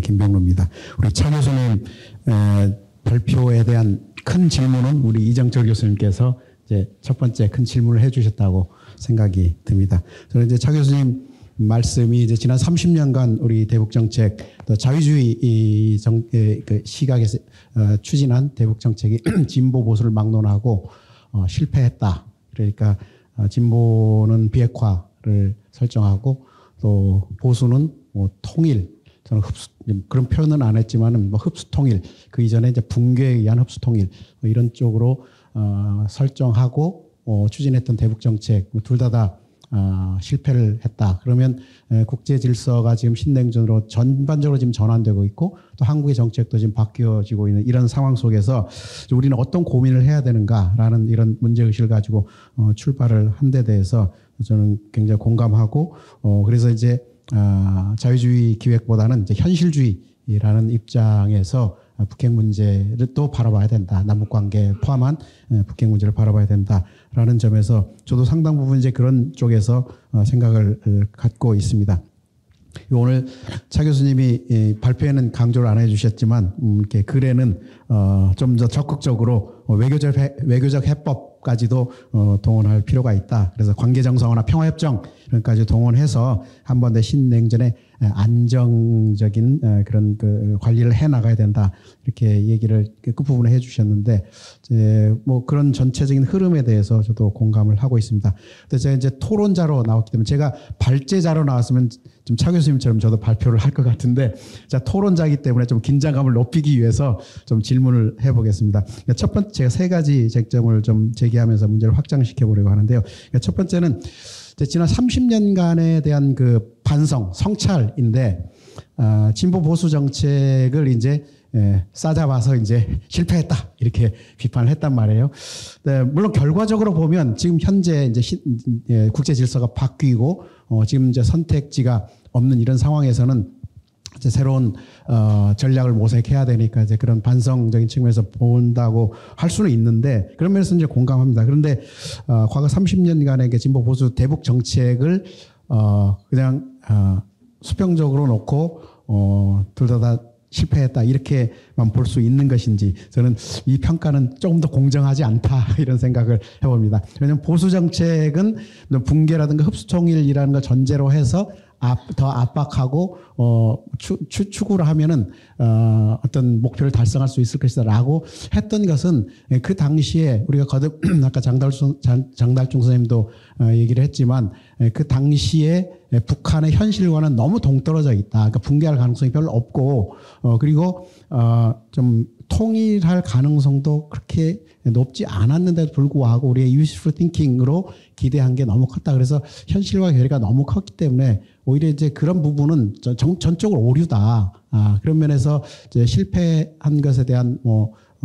김병루입니다. 우리 차 교수님 발표에 대한 큰 질문은 우리 이정철 교수님께서 이제 첫 번째 큰 질문을 해주셨다고 생각이 듭니다. 저는 이제 차 교수님 말씀이 이제 지난 30년간 우리 대북 정책, 또 자유주의 그 시각에서 추진한 대북 정책이 진보 보수를 막론하고 실패했다. 그러니까 진보는 비핵화를 설정하고 또 보수는 뭐 통일, 저는 흡수, 그런 표현은 안 했지만은 뭐 흡수 통일, 그 이전에 이제 붕괴에 의한 흡수 통일 뭐 이런 쪽으로 설정하고 추진했던 대북 정책 둘 다 실패를 했다. 그러면 국제 질서가 지금 신냉전으로 전반적으로 지금 전환되고 있고 또 한국의 정책도 지금 바뀌어지고 있는 이런 상황 속에서 우리는 어떤 고민을 해야 되는가라는 이런 문제의식을 가지고 출발을 한 데 대해서 저는 굉장히 공감하고 그래서 이제 자유주의 기획보다는 이제 현실주의라는 입장에서 북핵 문제를 또 바라봐야 된다. 남북관계 포함한 북핵 문제를 바라봐야 된다라는 점에서 저도 상당 부분 이제 그런 쪽에서 생각을 갖고 있습니다. 오늘 차 교수님이 발표에는 강조를 안 해주셨지만 이렇게 글에는 좀 더 적극적으로 외교적 해법까지도 동원할 필요가 있다. 그래서 관계 정상화나 평화협정까지 동원해서 한 번 더 신냉전에 안정적인 그런 그 관리를 해 나가야 된다. 이렇게 얘기를 끝부분에 해주셨는데 이제 뭐 그런 전체적인 흐름에 대해서 저도 공감을 하고 있습니다. 근데 제가 이제 토론자로 나왔기 때문에 제가 발제자로 나왔으면 좀 차 교수님처럼 저도 발표를 할 것 같은데 자 토론자이기 때문에 좀 긴장감을 높이기 위해서 좀 질문을 해보겠습니다. 첫 번째 제가 세 가지 쟁점을 좀 제기하면서 문제를 확장시켜 보려고 하는데요. 첫 번째는 지난 30년간에 대한 그 반성, 성찰인데 진보 보수 정책을 이제 싸잡아서 이제 실패했다 이렇게 비판을 했단 말이에요. 네, 물론 결과적으로 보면 지금 현재 이제 국제 질서가 바뀌고 지금 이제 선택지가 없는 이런 상황에서는 이제 새로운 전략을 모색해야 되니까 이제 그런 반성적인 측면에서 본다고 할 수는 있는데 그런 면에서 이제 공감합니다. 그런데 과거 30년간의 진보 보수 대북 정책을 그냥 수평적으로 놓고 둘 다 실패했다 이렇게만 볼 수 있는 것인지 저는 이 평가는 조금 더 공정하지 않다 이런 생각을 해봅니다. 왜냐하면 보수 정책은 붕괴라든가 흡수통일이라는 걸 전제로 해서 더 압박하고 추구를 하면은 어떤 목표를 달성할 수 있을 것이다라고 했던 것은 그 당시에 우리가 거듭 아까 장달중 선생님도 얘기를 했지만 그 당시에 북한의 현실과는 너무 동떨어져 있다. 그러니까 붕괴할 가능성이 별로 없고 그리고 좀 통일할 가능성도 그렇게 높지 않았는데도 불구하고 우리의 useful thinking으로 기대한 게 너무 컸다. 그래서 현실과 괴리가 너무 컸기 때문에 오히려 이제 그런 부분은 전적으로 오류다. 그런 면에서 이제 실패한 것에 대한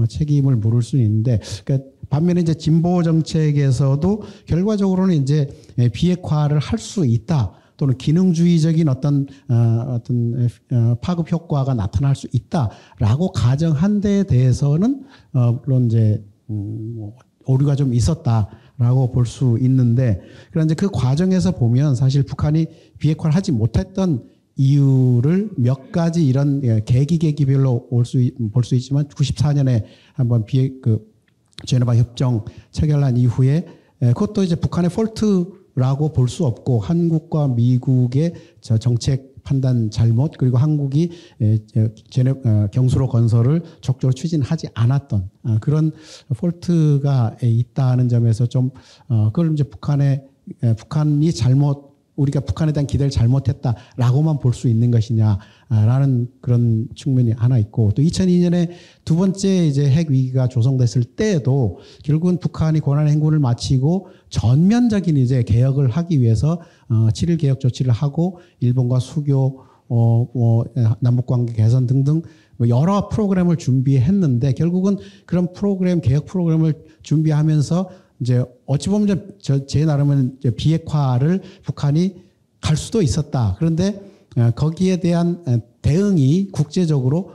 책임을 물을 수는 있는데, 그러니까 반면에 이제 진보 정책에서도 결과적으로는 이제 비핵화를 할 수 있다. 또는 기능주의적인 어떤 파급 효과가 나타날 수 있다라고 가정한 데에 대해서는 물론 이제 오류가 좀 있었다라고 볼 수 있는데, 그런데 그 과정에서 보면 사실 북한이 비핵화를 하지 못했던 이유를 몇 가지 이런 계기별로 볼 수 있지만 94년에 한번 제네바 협정 체결한 이후에 그것도 이제 북한의 폴트라고 볼 수 없고 한국과 미국의 정책 판단 잘못 그리고 한국이 경수로 건설을 적극적으로 추진하지 않았던 그런 폴트가 있다는 점에서 좀 그걸 이제 북한이 우리가 북한에 대한 기대를 잘못했다라고만 볼 수 있는 것이냐라는 그런 측면이 하나 있고 또 2002년에 두 번째 이제 핵 위기가 조성됐을 때에도 결국은 북한이 권한 행군을 마치고 전면적인 이제 개혁을 하기 위해서 7.1 개혁 조치를 하고 일본과 수교, 남북관계 개선 등등 여러 프로그램을 준비했는데 결국은 그런 개혁 프로그램을 준비하면서 이제 어찌 보면 제 나름은 비핵화를 북한이 갈 수도 있었다. 그런데 거기에 대한 대응이 국제적으로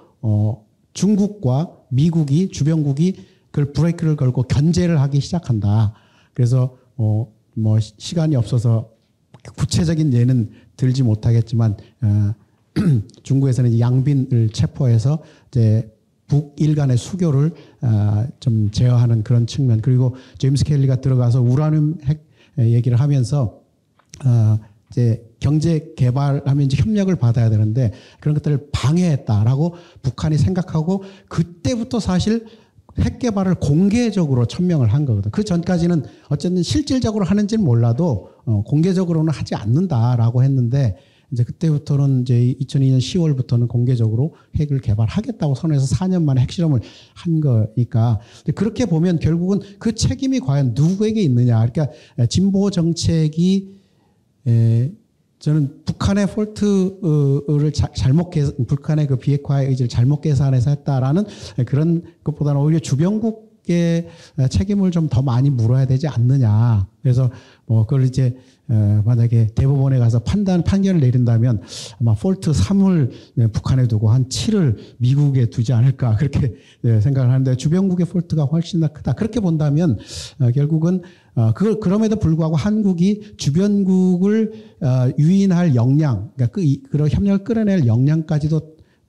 중국과 미국이 주변국이 그걸 브레이크를 걸고 견제를 하기 시작한다. 그래서 시간이 없어서 구체적인 예는 들지 못하겠지만 중국에서는 이제 양빈을 체포해서 이제 북일 간의 수교를 좀 제어하는 그런 측면, 그리고 제임스 켈리가 들어가서 우라늄 핵 얘기를 하면서 이제 경제 개발하면 이제 협력을 받아야 되는데 그런 것들을 방해했다라고 북한이 생각하고 그때부터 사실 핵 개발을 공개적으로 천명을 한 거거든. 그 전까지는 어쨌든 실질적으로 하는지는 몰라도 공개적으로는 하지 않는다라고 했는데 이제 그때부터는 이제 2002년 10월부터는 공개적으로 핵을 개발하겠다고 선언해서 4년 만에 핵실험을 한 거니까 그렇게 보면 결국은 그 책임이 과연 누구에게 있느냐. 그러니까 진보 정책이 저는 북한의 폴트를 북한의 그 비핵화의 의지를 잘못 계산해서 했다라는 그런 것보다는 오히려 주변국의 책임을 좀 더 많이 물어야 되지 않느냐. 그래서 뭐 그걸 이제 만약에 대법원에 가서 판결을 내린다면 아마 폴트 3을 북한에 두고 한 7을 미국에 두지 않을까 그렇게 생각을 하는데 주변국의 폴트가 훨씬 더 크다. 그렇게 본다면 결국은 그럼에도 불구하고 한국이 주변국을 유인할 역량, 그러니까 그런 협력을 끌어낼 역량까지도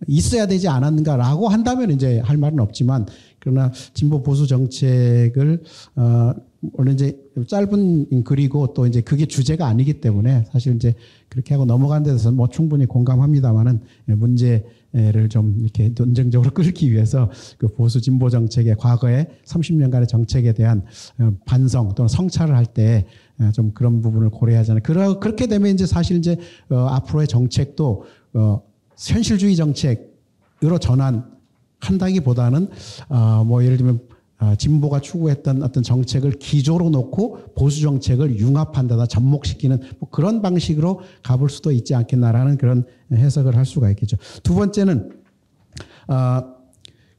있어야 되지 않았는가라고 한다면 이제 할 말은 없지만 그러나 진보 보수 정책을 물론 이제 짧은 글이고 또 이제 그게 주제가 아니기 때문에 사실 이제 그렇게 하고 넘어가는 데 대해서 뭐 충분히 공감합니다만은 문제를 좀 이렇게 논쟁적으로 끌기 위해서 그 보수 진보 정책의 과거의 30년간의 정책에 대한 반성 또는 성찰을 할 때 좀 그런 부분을 고려하잖아요. 그렇게 되면 이제 사실 이제 앞으로의 정책도 현실주의 정책으로 전환한다기보다는 뭐 예를 들면 진보가 추구했던 어떤 정책을 기조로 놓고 보수 정책을 융합한다다 접목시키는 뭐 그런 방식으로 가볼 수도 있지 않겠나라는 그런 해석을 할 수가 있겠죠. 두 번째는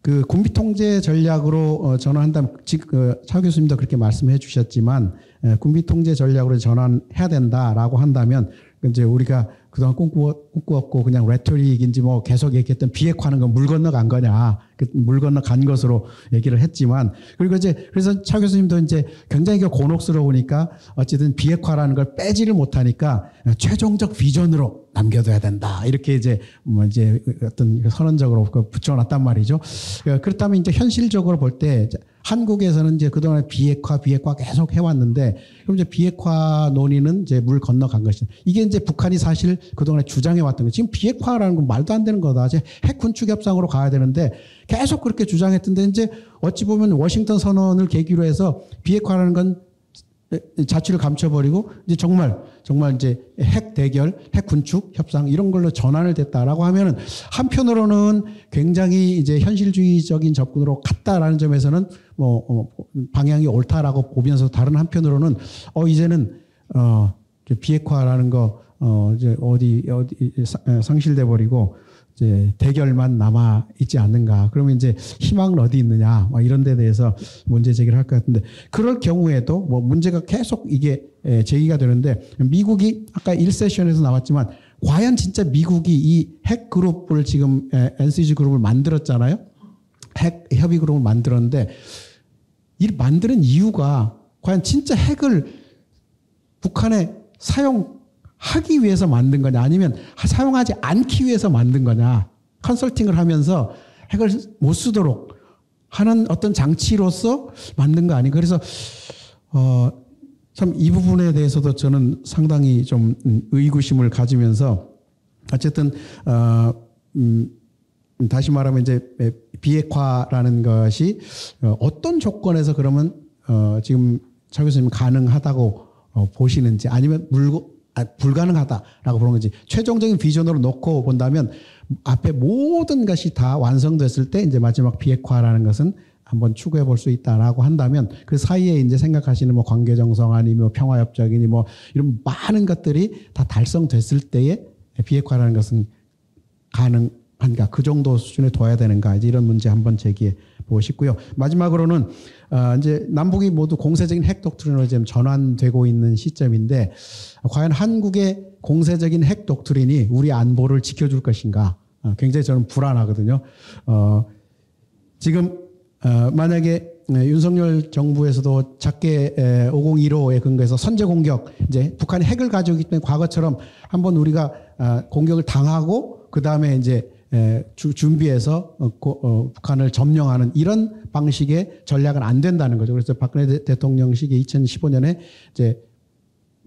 그 군비 통제 전략으로 전환한다면 차 교수님도 그렇게 말씀해 주셨지만 군비 통제 전략으로 전환해야 된다라고 한다면 이제 우리가 그동안 꿈꾸었고 그냥 레토릭인지 뭐 계속 얘기했던 비핵화하는 건 물 건너간 거냐, 물 건너간 것으로 얘기를 했지만 그리고 이제 그래서 차 교수님도 이제 굉장히 곤혹스러우니까 어쨌든 비핵화라는 걸 빼지를 못하니까 최종적 비전으로 남겨둬야 된다 이렇게 이제 뭐 이제 어떤 선언적으로 붙여놨단 말이죠. 그렇다면 이제 현실적으로 볼 때 한국에서는 이제 그동안 비핵화 계속 해왔는데 그럼 이제 비핵화 논의는 이제 물 건너간 것이다. 이게 이제 북한이 사실 그동안에 주장해왔던 거. 지금 비핵화라는 건 말도 안 되는 거다. 이제 핵 군축 협상으로 가야 되는데 계속 그렇게 주장했던데 이제 어찌 보면 워싱턴 선언을 계기로 해서 비핵화라는 건 자취를 감춰버리고 이제 정말 이제 핵 대결, 핵 군축 협상 이런 걸로 전환을 됐다라고 하면은 한편으로는 굉장히 이제 현실주의적인 접근으로 갔다라는 점에서는 뭐 방향이 옳다라고 보면서 다른 한편으로는 이제는 비핵화라는 거 이제 어디 상실돼 버리고 이제 대결만 남아 있지 않는가. 그러면 이제 희망은 어디 있느냐. 이런 데 대해서 문제 제기를 할 것 같은데 그럴 경우에도 뭐 문제가 계속 이게 제기가 되는데 미국이 아까 1세션에서 나왔지만 과연 진짜 미국이 이 핵 그룹을 지금 NCG 그룹을 만들었잖아요. 핵 협의 그룹을 만들었는데 이 만드는 이유가 과연 진짜 핵을 북한에 사용하기 위해서 만든 거냐 아니면 사용하지 않기 위해서 만든 거냐. 컨설팅을 하면서 핵을 못 쓰도록 하는 어떤 장치로서 만든 거 아닌가. 그래서 참 이 부분에 대해서도 저는 상당히 좀 의구심을 가지면서 어쨌든 다시 말하면 이제 비핵화라는 것이 어떤 조건에서 그러면 지금 차 교수님 가능하다고 보시는지 아니면 불가능하다라고 보는 건지 최종적인 비전으로 놓고 본다면 앞에 모든 것이 다 완성됐을 때 이제 마지막 비핵화라는 것은 한번 추구해 볼 수 있다라고 한다면 그 사이에 이제 생각하시는 뭐 관계 정상화니 뭐 평화협정이니 뭐 이런 많은 것들이 다 달성됐을 때에 비핵화라는 것은 가능한가 그 정도 수준에 둬야 되는가 이제 이런 문제 한번 제기해 보고 싶고요. 마지막으로는 이제 남북이 모두 공세적인 핵 독트린으로 지금 전환되고 있는 시점인데 과연 한국의 공세적인 핵 독트린이 우리 안보를 지켜줄 것인가 굉장히 저는 불안하거든요. 지금 만약에 윤석열 정부에서도 작게 5015에 근거해서 선제 공격 이제 북한이 핵을 가지고 있기 때문에 과거처럼 한번 우리가 공격을 당하고 그 다음에 이제 준비해서 북한을 점령하는 이런 방식의 전략은 안 된다는 거죠. 그래서 박근혜 대통령 시기에 2015년에 이제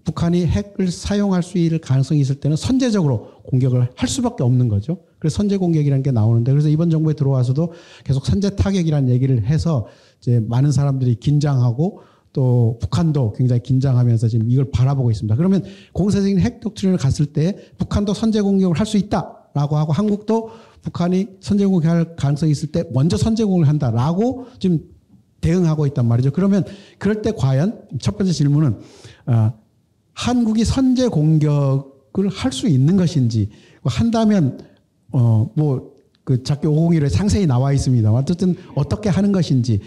북한이 핵을 사용할 수 있을 가능성이 있을 때는 선제적으로 공격을 할 수밖에 없는 거죠. 그래서 선제 공격이라는 게 나오는데, 그래서 이번 정부에 들어와서도 계속 선제 타격이라는 얘기를 해서 이제 많은 사람들이 긴장하고 또 북한도 굉장히 긴장하면서 지금 이걸 바라보고 있습니다. 그러면 공세적인 핵 독트린을 갔을 때 북한도 선제 공격을 할 수 있다라고 하고, 한국도 북한이 선제 공격할 가능성이 있을 때 먼저 선제 공격을 한다라고 지금 대응하고 있단 말이죠. 그러면 그럴 때 과연 첫 번째 질문은 한국이 선제 공격을 할 수 있는 것인지, 한다면 그 작교 501에 상세히 나와 있습니다. 어쨌든 어떻게 하는 것인지,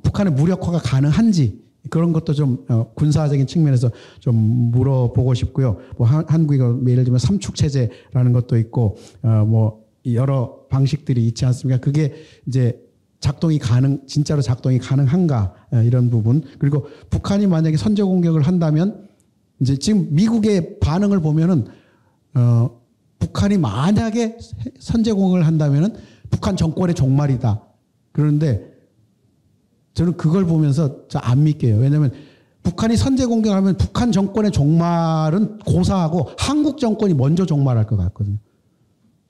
북한의 무력화가 가능한지, 그런 것도 좀 군사적인 측면에서 좀 물어보고 싶고요. 한국이 예를 들면 삼축 체제라는 것도 있고 여러 방식들이 있지 않습니까? 그게 이제 진짜로 작동이 가능한가, 이런 부분. 그리고 북한이 만약에 선제 공격을 한다면, 이제 지금 미국의 반응을 보면은 북한이 만약에 선제 공격을 한다면은 북한 정권의 종말이다. 그런데 저는 그걸 보면서 안 믿게요. 왜냐하면 북한이 선제 공격하면 북한 정권의 종말은 고사하고 한국 정권이 먼저 종말할 것 같거든요.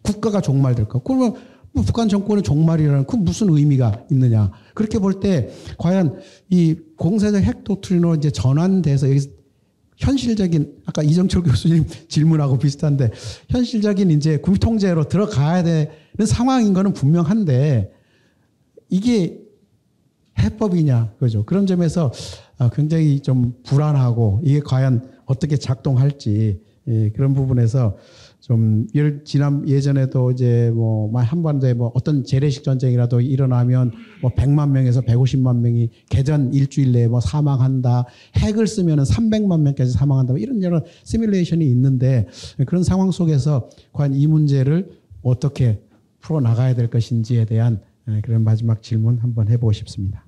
국가가 종말될 것. 그러면 북한 정권의 종말이라는 그 무슨 의미가 있느냐. 그렇게 볼 때 과연 이 공세적 핵 도트린으로 이제 전환돼서 여기서 현실적인, 아까 이정철 교수님 질문하고 비슷한데, 현실적인 이제 군비 통제로 들어가야 되는 상황인 거는 분명한데, 이게 해법이냐, 그죠? 그런 점에서 굉장히 좀 불안하고, 이게 과연 어떻게 작동할지, 그런 부분에서 좀 예전에도 이제 한반도에 어떤 재래식 전쟁이라도 일어나면 100만 명에서 150만 명이 개전 일주일 내에 사망한다. 핵을 쓰면은 300만 명까지 사망한다. 이런 여러 시뮬레이션이 있는데, 그런 상황 속에서 과연 이 문제를 어떻게 풀어 나가야 될 것인지에 대한 그런 마지막 질문 한번 해보고 싶습니다.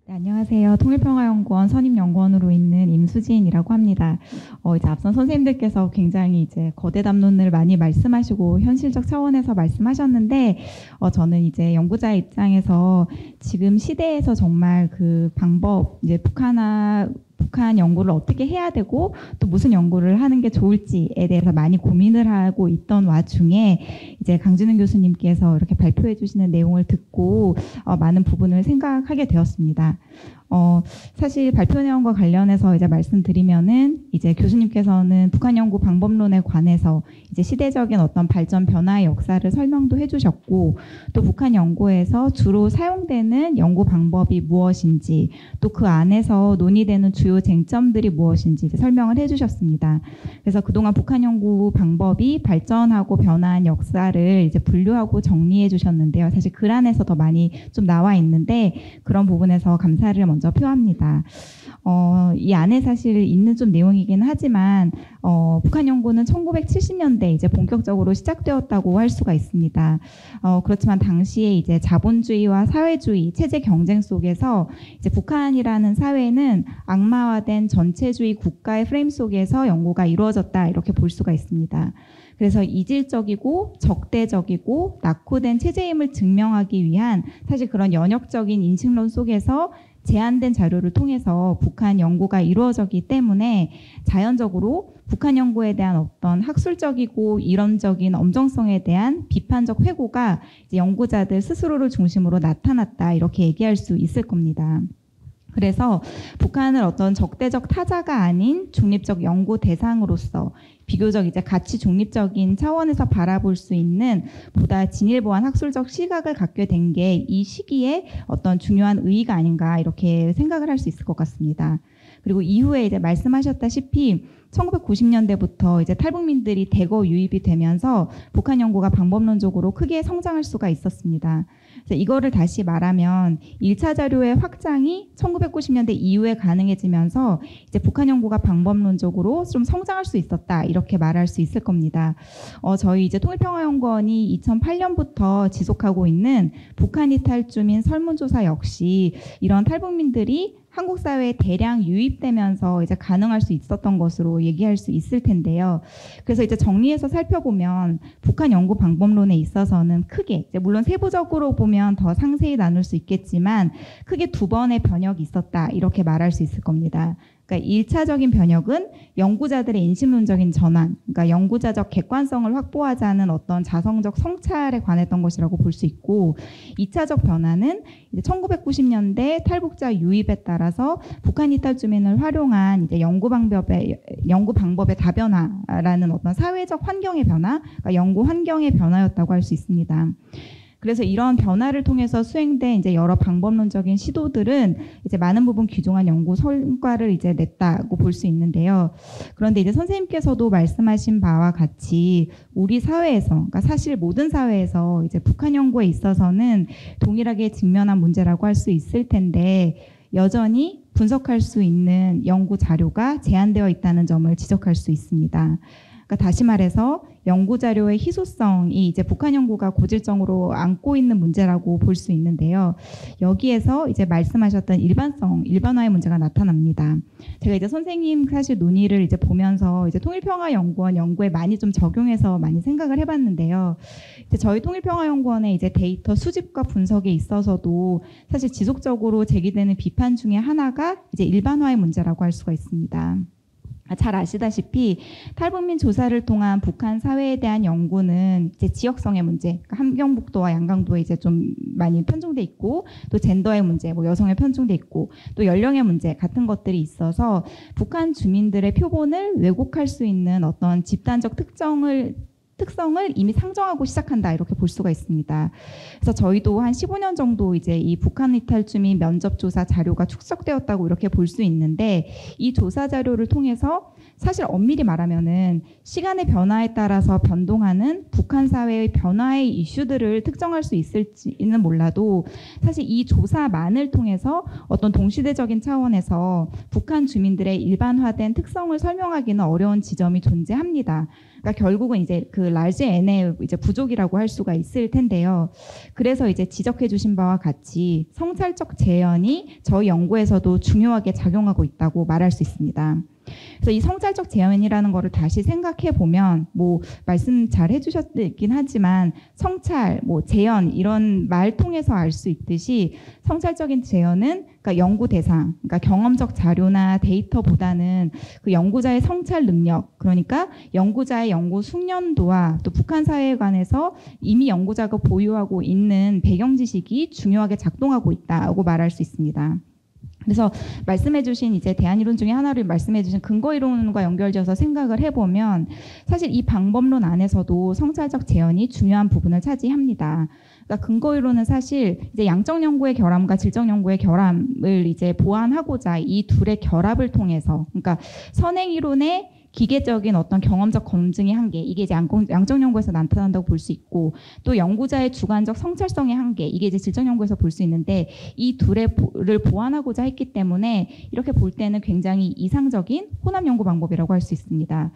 네, 안녕하세요. 통일평화연구원 선임연구원으로 있는 임수진이라고 합니다. 이제 앞선 선생님들께서 굉장히 이제 거대 담론을 많이 말씀하시고 현실적 차원에서 말씀하셨는데, 저는 이제 연구자의 입장에서 지금 시대에서 정말 그 방법, 이제 북한 연구를 어떻게 해야 되고 또 무슨 연구를 하는 게 좋을지에 대해서 많이 고민을 하고 있던 와중에 이제 강진훈 교수님께서 이렇게 발표해 주시는 내용을 듣고 많은 부분을 생각하게 되었습니다. 사실 발표 내용과 관련해서 이제 말씀드리면은, 이제 교수님께서는 북한 연구 방법론에 관해서 이제 시대적인 어떤 발전 변화의 역사를 설명도 해주셨고, 또 북한 연구에서 주로 사용되는 연구 방법이 무엇인지, 또 그 안에서 논의되는 주요 쟁점들이 무엇인지 이제 설명을 해주셨습니다. 그래서 그동안 북한 연구 방법이 발전하고 변화한 역사를 이제 분류하고 정리해 주셨는데요. 사실 글 안에서 더 많이 좀 나와 있는데, 그런 부분에서 감사를 먼저 표합니다. 이 안에 사실 있는 좀 내용이긴 하지만 북한 연구는 1970년대 이제 본격적으로 시작되었다고 할 수가 있습니다. 그렇지만 당시에 이제 자본주의와 사회주의 체제 경쟁 속에서 이제 북한이라는 사회는 악마화된 전체주의 국가의 프레임 속에서 연구가 이루어졌다, 이렇게 볼 수가 있습니다. 그래서 이질적이고 적대적이고 낙후된 체제임을 증명하기 위한 사실 그런 연역적인 인식론 속에서 제한된 자료를 통해서 북한 연구가 이루어졌기 때문에 자연적으로 북한 연구에 대한 어떤 학술적이고 이론적인 엄정성에 대한 비판적 회고가 이제 연구자들 스스로를 중심으로 나타났다, 이렇게 얘기할 수 있을 겁니다. 그래서 북한을 어떤 적대적 타자가 아닌 중립적 연구 대상으로서 비교적 이제 가치 중립적인 차원에서 바라볼 수 있는 보다 진일보한 학술적 시각을 갖게 된 게 이 시기에 어떤 중요한 의의가 아닌가, 이렇게 생각을 할 수 있을 것 같습니다. 그리고 이후에 이제 말씀하셨다시피 1990년대부터 이제 탈북민들이 대거 유입이 되면서 북한 연구가 방법론적으로 크게 성장할 수가 있었습니다. 그래서 이거를 다시 말하면 1차 자료의 확장이 1990년대 이후에 가능해지면서 이제 북한 연구가 방법론적으로 좀 성장할 수 있었다, 이렇게 말할 수 있을 겁니다. 저희 이제 통일평화연구원이 2008년부터 지속하고 있는 북한 이탈 주민 설문조사 역시 이런 탈북민들이 한국 사회에 대량 유입되면서 이제 가능할 수 있었던 것으로 얘기할 수 있을 텐데요. 그래서 이제 정리해서 살펴보면 북한 연구 방법론에 있어서는 크게 이제 물론 세부적으로 보면 더 상세히 나눌 수 있겠지만 크게 두 번의 변혁이 있었다 이렇게 말할 수 있을 겁니다. 그러니까 1차적인 변혁은 연구자들의 인식론적인 전환, 그러니까 연구자적 객관성을 확보하자는 어떤 자성적 성찰에 관했던 것이라고 볼 수 있고, 2차적 변화는 이제 1990년대 탈북자 유입에 따라서 북한 이탈 주민을 활용한 이제 연구 방법의 다변화라는 어떤 사회적 환경의 변화, 그러니까 연구 환경의 변화였다고 할 수 있습니다. 그래서 이런 변화를 통해서 수행된 이제 여러 방법론적인 시도들은 이제 많은 부분 귀중한 연구 성과를 이제 냈다고 볼 수 있는데요. 그런데 이제 선생님께서도 말씀하신 바와 같이 우리 사회에서, 그러니까 사실 모든 사회에서 이제 북한 연구에 있어서는 동일하게 직면한 문제라고 할 수 있을 텐데 여전히 분석할 수 있는 연구 자료가 제한되어 있다는 점을 지적할 수 있습니다. 그러니까 다시 말해서 연구 자료의 희소성이 이제 북한 연구가 고질적으로 안고 있는 문제라고 볼 수 있는데요. 여기에서 이제 말씀하셨던 일반화의 문제가 나타납니다. 제가 이제 선생님 사실 논의를 이제 보면서 이제 통일평화연구원 연구에 많이 좀 적용해서 많이 생각을 해봤는데요. 이제 저희 통일평화연구원의 이제 데이터 수집과 분석에 있어서도 사실 지속적으로 제기되는 비판 중에 하나가 이제 일반화의 문제라고 할 수가 있습니다. 잘 아시다시피 탈북민 조사를 통한 북한 사회에 대한 연구는 이제 지역성의 문제, 그러니까 함경북도와 양강도에 이제 좀 많이 편중돼 있고, 또 젠더의 문제, 뭐 여성에 편중돼 있고, 또 연령의 문제 같은 것들이 있어서 북한 주민들의 표본을 왜곡할 수 있는 어떤 집단적 특성을 이미 상정하고 시작한다 이렇게 볼 수가 있습니다. 그래서 저희도 한 15년 정도 이제 이 북한 이탈 주민 면접 조사 자료가 축적되었다고 이렇게 볼 수 있는데 이 조사 자료를 통해서 사실 엄밀히 말하면은 시간의 변화에 따라서 변동하는 북한 사회의 변화의 이슈들을 특정할 수 있을지는 몰라도 사실 이 조사만을 통해서 어떤 동시대적인 차원에서 북한 주민들의 일반화된 특성을 설명하기는 어려운 지점이 존재합니다. 그러니까 결국은 이제 그 large N의 이제 부족이라고 할 수가 있을 텐데요. 그래서 이제 지적해 주신 바와 같이 성찰적 재현이 저희 연구에서도 중요하게 작용하고 있다고 말할 수 있습니다. 그래서 이 성찰적 재현이라는 거를 다시 생각해 보면 뭐 말씀 잘 해주셨긴 하지만 성찰, 뭐 재현 이런 말 통해서 알 수 있듯이 성찰적인 재현은 그러니까 연구 대상, 그러니까 경험적 자료나 데이터보다는 그 연구자의 성찰 능력, 그러니까 연구자의 연구 숙련도와 또 북한 사회에 관해서 이미 연구자가 보유하고 있는 배경 지식이 중요하게 작동하고 있다고 말할 수 있습니다. 그래서 말씀해주신 이제 대안이론 중에 하나를 말씀해주신 근거이론과 연결지어서 생각을 해보면 사실 이 방법론 안에서도 성찰적 재현이 중요한 부분을 차지합니다. 그러니까 근거이론은 사실 이제 양적 연구의 결함과 질적 연구의 결함을 이제 보완하고자 이 둘의 결합을 통해서, 그러니까 선행이론의 기계적인 어떤 경험적 검증의 한계, 이게 이제 양적 연구에서 나타난다고 볼 수 있고, 또 연구자의 주관적 성찰성의 한계, 이게 이제 질적 연구에서 볼 수 있는데 이 둘을 보완하고자 했기 때문에 이렇게 볼 때는 굉장히 이상적인 혼합 연구 방법이라고 할 수 있습니다.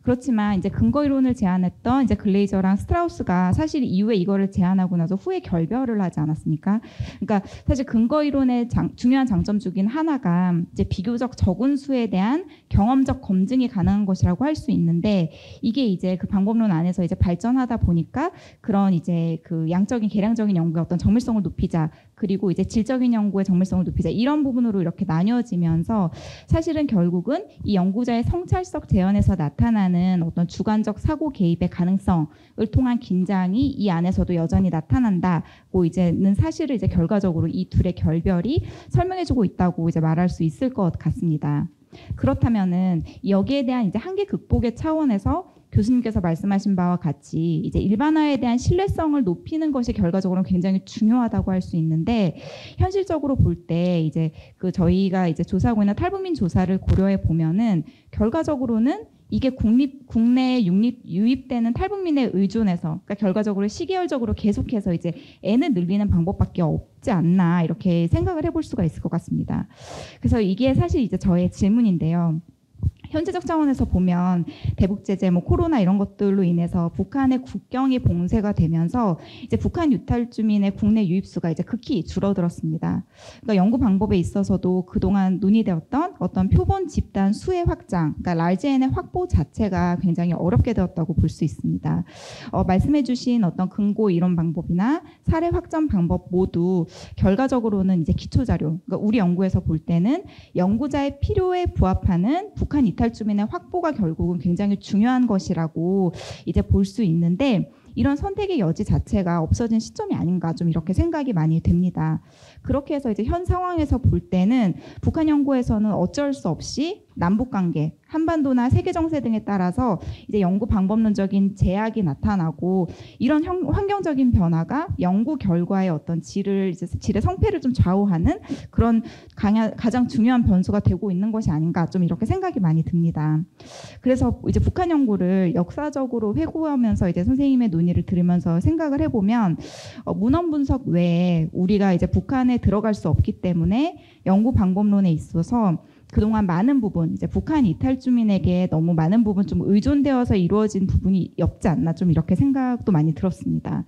그렇지만 이제 근거 이론을 제안했던 이제 글레이저랑 스트라우스가 사실 이후에 이거를 제안하고 나서 후에 결별을 하지 않았습니까? 그러니까 사실 근거 이론의 중요한 장점 중인 하나가 이제 비교적 적은 수에 대한 경험적 검증이 가능한 것이라고 할 수 있는데, 이게 이제 그 방법론 안에서 이제 발전하다 보니까 그런 이제 그 양적인 계량적인 연구의 어떤 정밀성을 높이자, 그리고 이제 질적인 연구의 정밀성을 높이자, 이런 부분으로 이렇게 나뉘어지면서 사실은 결국은 이 연구자의 성찰적 재현에서 나타나는 어떤 주관적 사고 개입의 가능성을 통한 긴장이 이 안에서도 여전히 나타난다고 이제는 사실을 이제 결과적으로 이 둘의 결별이 설명해주고 있다고 이제 말할 수 있을 것 같습니다. 그렇다면은 여기에 대한 이제 한계 극복의 차원에서 교수님께서 말씀하신 바와 같이 이제 일반화에 대한 신뢰성을 높이는 것이 결과적으로 굉장히 중요하다고 할 수 있는데, 현실적으로 볼 때 이제 그 저희가 이제 조사하고 있는 탈북민 조사를 고려해 보면은 결과적으로는 이게 국내에 유입되는 탈북민에 의존해서, 그러니까 결과적으로 시계열적으로 계속해서 이제 N을 늘리는 방법밖에 없지 않나 이렇게 생각을 해볼 수가 있을 것 같습니다. 그래서 이게 사실 이제 저의 질문인데요. 현재적 차원에서 보면 대북 제재, 코로나 이런 것들로 인해서 북한의 국경이 봉쇄가 되면서 이제 북한 유탈 주민의 국내 유입수가 이제 극히 줄어들었습니다. 그러니까 연구 방법에 있어서도 그동안 논의되었던 어떤 표본 집단 수의 확장, 그러니까 large N의 확보 자체가 굉장히 어렵게 되었다고 볼 수 있습니다. 말씀해주신 어떤 근거 이론 방법이나 사례 확정 방법 모두 결과적으로는 이제 기초 자료, 그러니까 우리 연구에서 볼 때는 연구자의 필요에 부합하는 북한 이탈 주민의 확보가 결국은 굉장히 중요한 것이라고 이제 볼 수 있는데, 이런 선택의 여지 자체가 없어진 시점이 아닌가 좀 이렇게 생각이 많이 됩니다. 그렇게 해서 이제 현 상황에서 볼 때는 북한 연구에서는 어쩔 수 없이 남북 관계, 한반도나 세계 정세 등에 따라서 이제 연구 방법론적인 제약이 나타나고, 이런 환경적인 변화가 연구 결과의 어떤 질의 성패를 좀 좌우하는 그런 가장 중요한 변수가 되고 있는 것이 아닌가 좀 이렇게 생각이 많이 듭니다. 그래서 이제 북한 연구를 역사적으로 회고하면서 이제 선생님의 논의를 들으면서 생각을 해보면, 문헌 분석 외에 우리가 이제 북한에 들어갈 수 없기 때문에 연구 방법론에 있어서 그동안 많은 부분, 이제 북한 이탈 주민에게 너무 많은 부분 좀 의존되어서 이루어진 부분이 없지 않나 좀 이렇게 생각도 많이 들었습니다.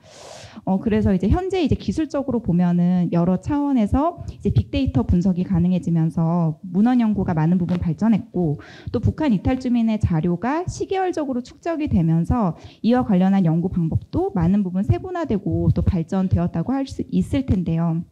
그래서 이제 현재 이제 기술적으로 보면은 여러 차원에서 이제 빅데이터 분석이 가능해지면서 문헌 연구가 많은 부분 발전했고, 또 북한 이탈 주민의 자료가 시계열적으로 축적이 되면서 이와 관련한 연구 방법도 많은 부분 세분화되고 또 발전되었다고 할 수 있을 텐데요.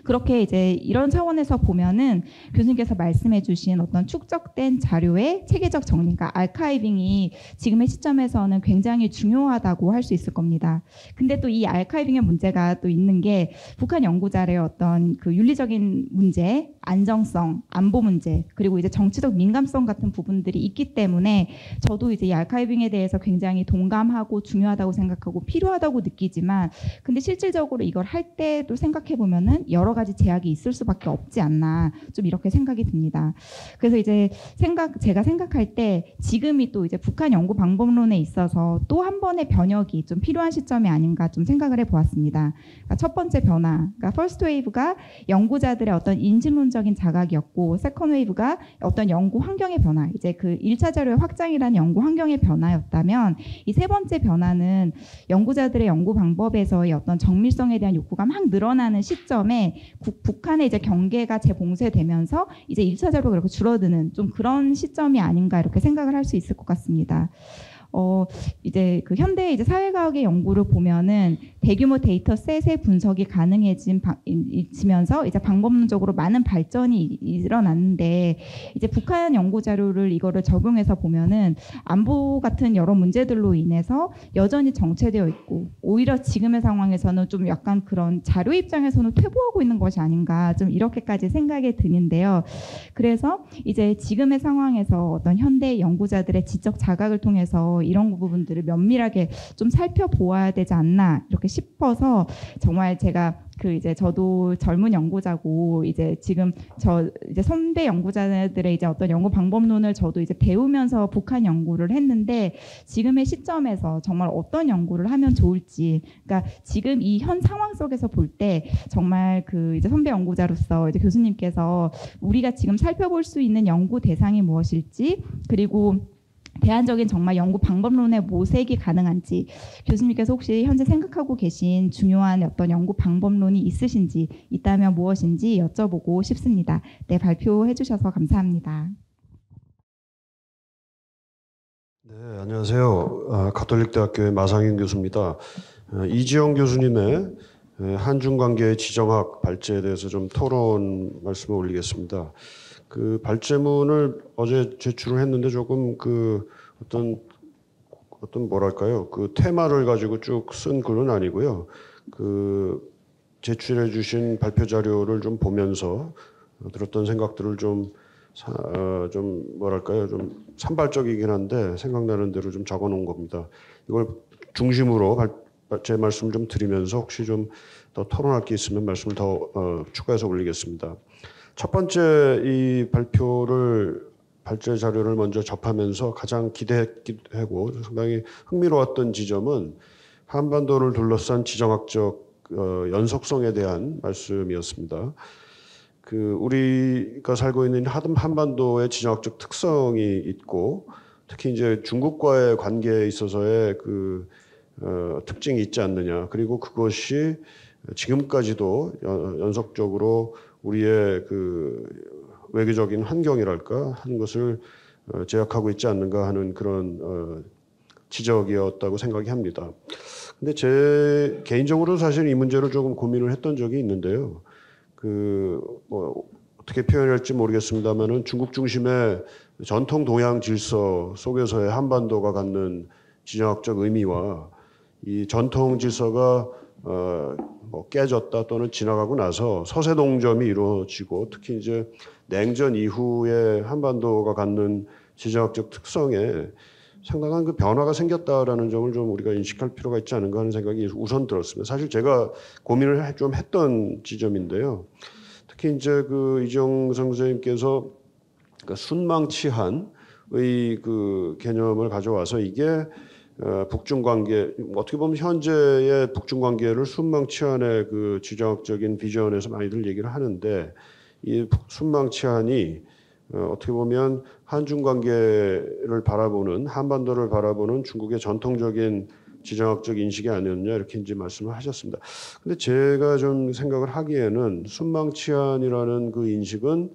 그렇게 이제 이런 차원에서 보면은 교수님께서 말씀해 주신 어떤 축적된 자료의 체계적 정리, 그러니까 아카이빙이 지금의 시점에서는 굉장히 중요하다고 할 수 있을 겁니다. 근데 또 이 아카이빙의 문제가 또 있는 게, 북한 연구자의 어떤 그 윤리적인 문제, 안정성, 안보 문제, 그리고 이제 정치적 민감성 같은 부분들이 있기 때문에 저도 이제 이 아카이빙에 대해서 굉장히 동감하고 중요하다고 생각하고 필요하다고 느끼지만, 근데 실질적으로 이걸 할 때도 생각해 보면은 여러 가지 제약이 있을 수밖에 없지 않나 좀 이렇게 생각이 듭니다. 그래서 이제 제가 생각할 때 지금이 또 이제 북한 연구 방법론에 있어서 또 한 번의 변혁이 좀 필요한 시점이 아닌가 좀 생각을 해보았습니다. 그러니까 첫 번째 변화, 그러니까 퍼스트 웨이브가 연구자들의 어떤 인지론적인 자각이었고, 세컨 웨이브가 어떤 연구 환경의 변화, 이제 그 1차 자료의 확장이라는 연구 환경의 변화였다면, 이 세 번째 변화는 연구자들의 연구 방법에서의 어떤 정밀성에 대한 욕구가 막 늘어나는 시점에 북한의 이제 경계가 재봉쇄되면서 이제 1차 자료가 그렇게 줄어드는 좀 그런 시점이 아닌가 이렇게 생각을 할 수 있을 것 같습니다. 이제 그 현대 이제 사회과학의 연구를 보면은 대규모 데이터셋의 분석이 가능해지면서 이제 방법론적으로 많은 발전이 일어났는데, 이제 북한 연구 자료를 이거를 적용해서 보면은 안보 같은 여러 문제들로 인해서 여전히 정체되어 있고, 오히려 지금의 상황에서는 좀 약간 그런 자료 입장에서는 퇴보하고 있는 것이 아닌가 좀 이렇게까지 생각이 드는데요. 그래서 이제 지금의 상황에서 어떤 현대 연구자들의 지적 자각을 통해서 이런 부분들을 면밀하게 좀 살펴보아야 되지 않나 이렇게 싶어서, 정말 제가 이제 저도 젊은 연구자고 이제 지금 이제 선배 연구자들의 이제 어떤 연구 방법론을 저도 이제 배우면서 북한 연구를 했는데, 지금의 시점에서 정말 어떤 연구를 하면 좋을지, 그러니까 지금 이 현 상황 속에서 볼 때 정말 이제 선배 연구자로서 이제 교수님께서 우리가 지금 살펴볼 수 있는 연구 대상이 무엇일지, 그리고 대안적인 정말 연구 방법론의 모색이 가능한지, 교수님께서 혹시 현재 생각하고 계신 중요한 어떤 연구 방법론이 있으신지, 있다면 무엇인지 여쭤보고 싶습니다. 네, 발표해 주셔서 감사합니다. 네, 안녕하세요. 가톨릭대학교의 마상인 교수입니다. 이지영 교수님의 한중관계의 지정학 발제에 대해서 좀 토론 말씀을 올리겠습니다. 그 발제문을 어제 제출을 했는데 조금 어떤 뭐랄까요, 그 테마를 가지고 쭉 쓴 글은 아니고요. 제출해 주신 발표 자료를 좀 보면서 들었던 생각들을 좀 뭐랄까요, 좀 산발적이긴 한데 생각나는 대로 좀 적어 놓은 겁니다. 이걸 중심으로 제 말씀 좀 드리면서 혹시 좀 더 토론할 게 있으면 말씀을 더 추가해서 올리겠습니다. 첫 번째 이 발제 자료를 먼저 접하면서 가장 기대했기도 하고 상당히 흥미로웠던 지점은 한반도를 둘러싼 지정학적 연속성에 대한 말씀이었습니다. 그 우리가 살고 있는 한반도의 지정학적 특성이 있고 특히 이제 중국과의 관계에 있어서의 그 특징이 있지 않느냐. 그리고 그것이 지금까지도 연속적으로 우리의 그 외교적인 환경이랄까 하는 것을 제약하고 있지 않는가 하는 그런 지적이었다고 생각이 합니다. 근데 제 개인적으로 사실 이 문제를 조금 고민을 했던 적이 있는데요. 그 뭐 어떻게 표현할지 모르겠습니다만은 중국 중심의 전통 동양 질서 속에서의 한반도가 갖는 지정학적 의미와 이 전통 질서가 뭐 깨졌다 또는 지나가고 나서 서세동점이 이루어지고 특히 이제 냉전 이후에 한반도가 갖는 지정학적 특성에 상당한 그 변화가 생겼다라는 점을 좀 우리가 인식할 필요가 있지 않은가 하는 생각이 우선 들었습니다. 사실 제가 고민을 좀 했던 지점인데요. 특히 이제 그 이정성 선생님께서 그 순망치한의 그 개념을 가져와서 이게 북중 관계 어떻게 보면 현재의 북중 관계를 순망치한의 그 지정학적인 비전에서 많이들 얘기를 하는데 이 순망치한이 어떻게 보면 한중 관계를 바라보는 한반도를 바라보는 중국의 전통적인 지정학적 인식이 아니었냐 이렇게 이제 말씀을 하셨습니다. 근데 제가 좀 생각을 하기에는 순망치한이라는 그 인식은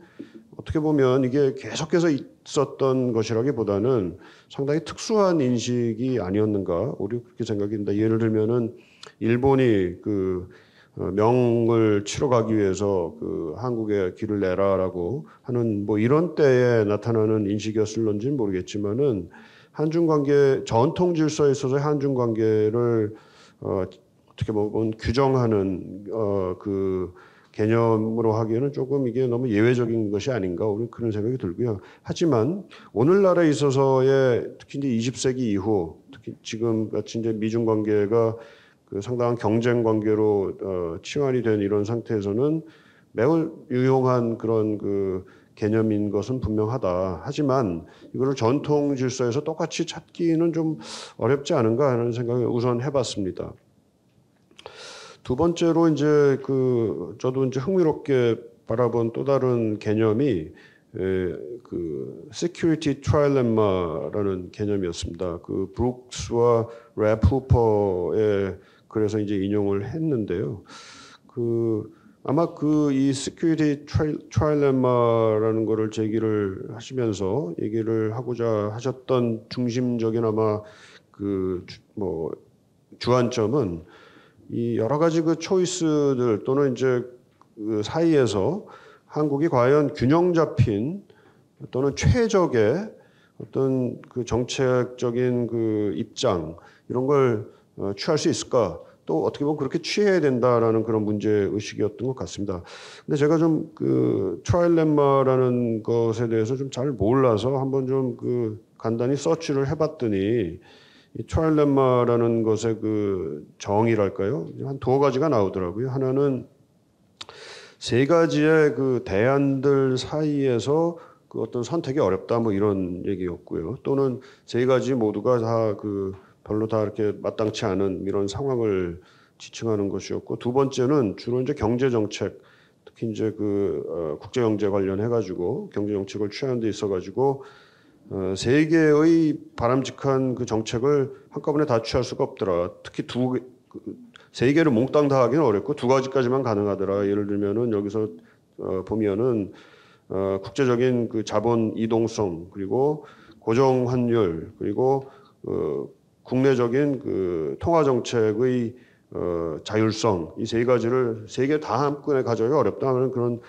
어떻게 보면 이게 계속해서 있었던 것이라기보다는 상당히 특수한 인식이 아니었는가 우리 그렇게 생각이 듭니다. 예를 들면은 일본이 그 명을 치러 가기 위해서 그 한국에 길을 내라라고 하는 뭐 이런 때에 나타나는 인식이었을런지는 모르겠지만은 한중 관계 전통 질서에 있어서 한중 관계를 어떻게 보면 규정하는 그 개념으로 하기에는 조금 이게 너무 예외적인 것이 아닌가 우리 그런 생각이 들고요. 하지만 오늘날에 있어서의 특히 이제 20세기 이후 특히 지금 같이 이제 미중 관계가 그 상당한 경쟁 관계로 치환이 된 이런 상태에서는 매우 유용한 그런 그 개념인 것은 분명하다. 하지만 이거를 전통 질서에서 똑같이 찾기는 좀 어렵지 않은가 하는 생각을 우선 해봤습니다. 두 번째로 이제 그 저도 이제 흥미롭게 바라본 또 다른 개념이 그 security trilemma라는 개념이었습니다. 그 브룩스와 랩 후퍼의 그래서 이제 인용을 했는데요. 그 아마 그 이 security trilemma라는 거를 제기를 하시면서 얘기를 하고자 하셨던 중심적인 아마 그 뭐 주안점은 이 여러 가지 그 초이스들 또는 이제 그 사이에서 한국이 과연 균형 잡힌 또는 최적의 어떤 그 정책적인 그 입장 이런 걸 취할 수 있을까? 또 어떻게 보면 그렇게 취해야 된다라는 그런 문제 의식이었던 것 같습니다. 근데 제가 좀 그 트라일렘마라는 것에 대해서 좀 잘 몰라서 한번 좀 그 간단히 서치를 해봤더니 이 트라일렘마라는 것의 그 정의랄까요? 한 두어 가지가 나오더라고요. 하나는 세 가지의 그 대안들 사이에서 그 어떤 선택이 어렵다 뭐 이런 얘기였고요. 또는 세 가지 모두가 다 그 별로 다 이렇게 마땅치 않은 이런 상황을 지칭하는 것이었고 두 번째는 주로 이제 경제 정책 특히 이제 그 국제 경제 관련해 가지고 경제 정책을 취하는 데 있어 가지고 세 개의 바람직한 그 정책을 한꺼번에 다 취할 수가 없더라. 특히 세 개를 몽땅 다 하기는 어렵고 두 가지까지만 가능하더라. 예를 들면은 여기서 보면은 국제적인 그 자본 이동성 그리고 고정 환율 그리고 국내적인 그 통화 정책의 자율성 이 세 가지를 세 개 다 한꺼번에 가져가기 어렵다 하는 그런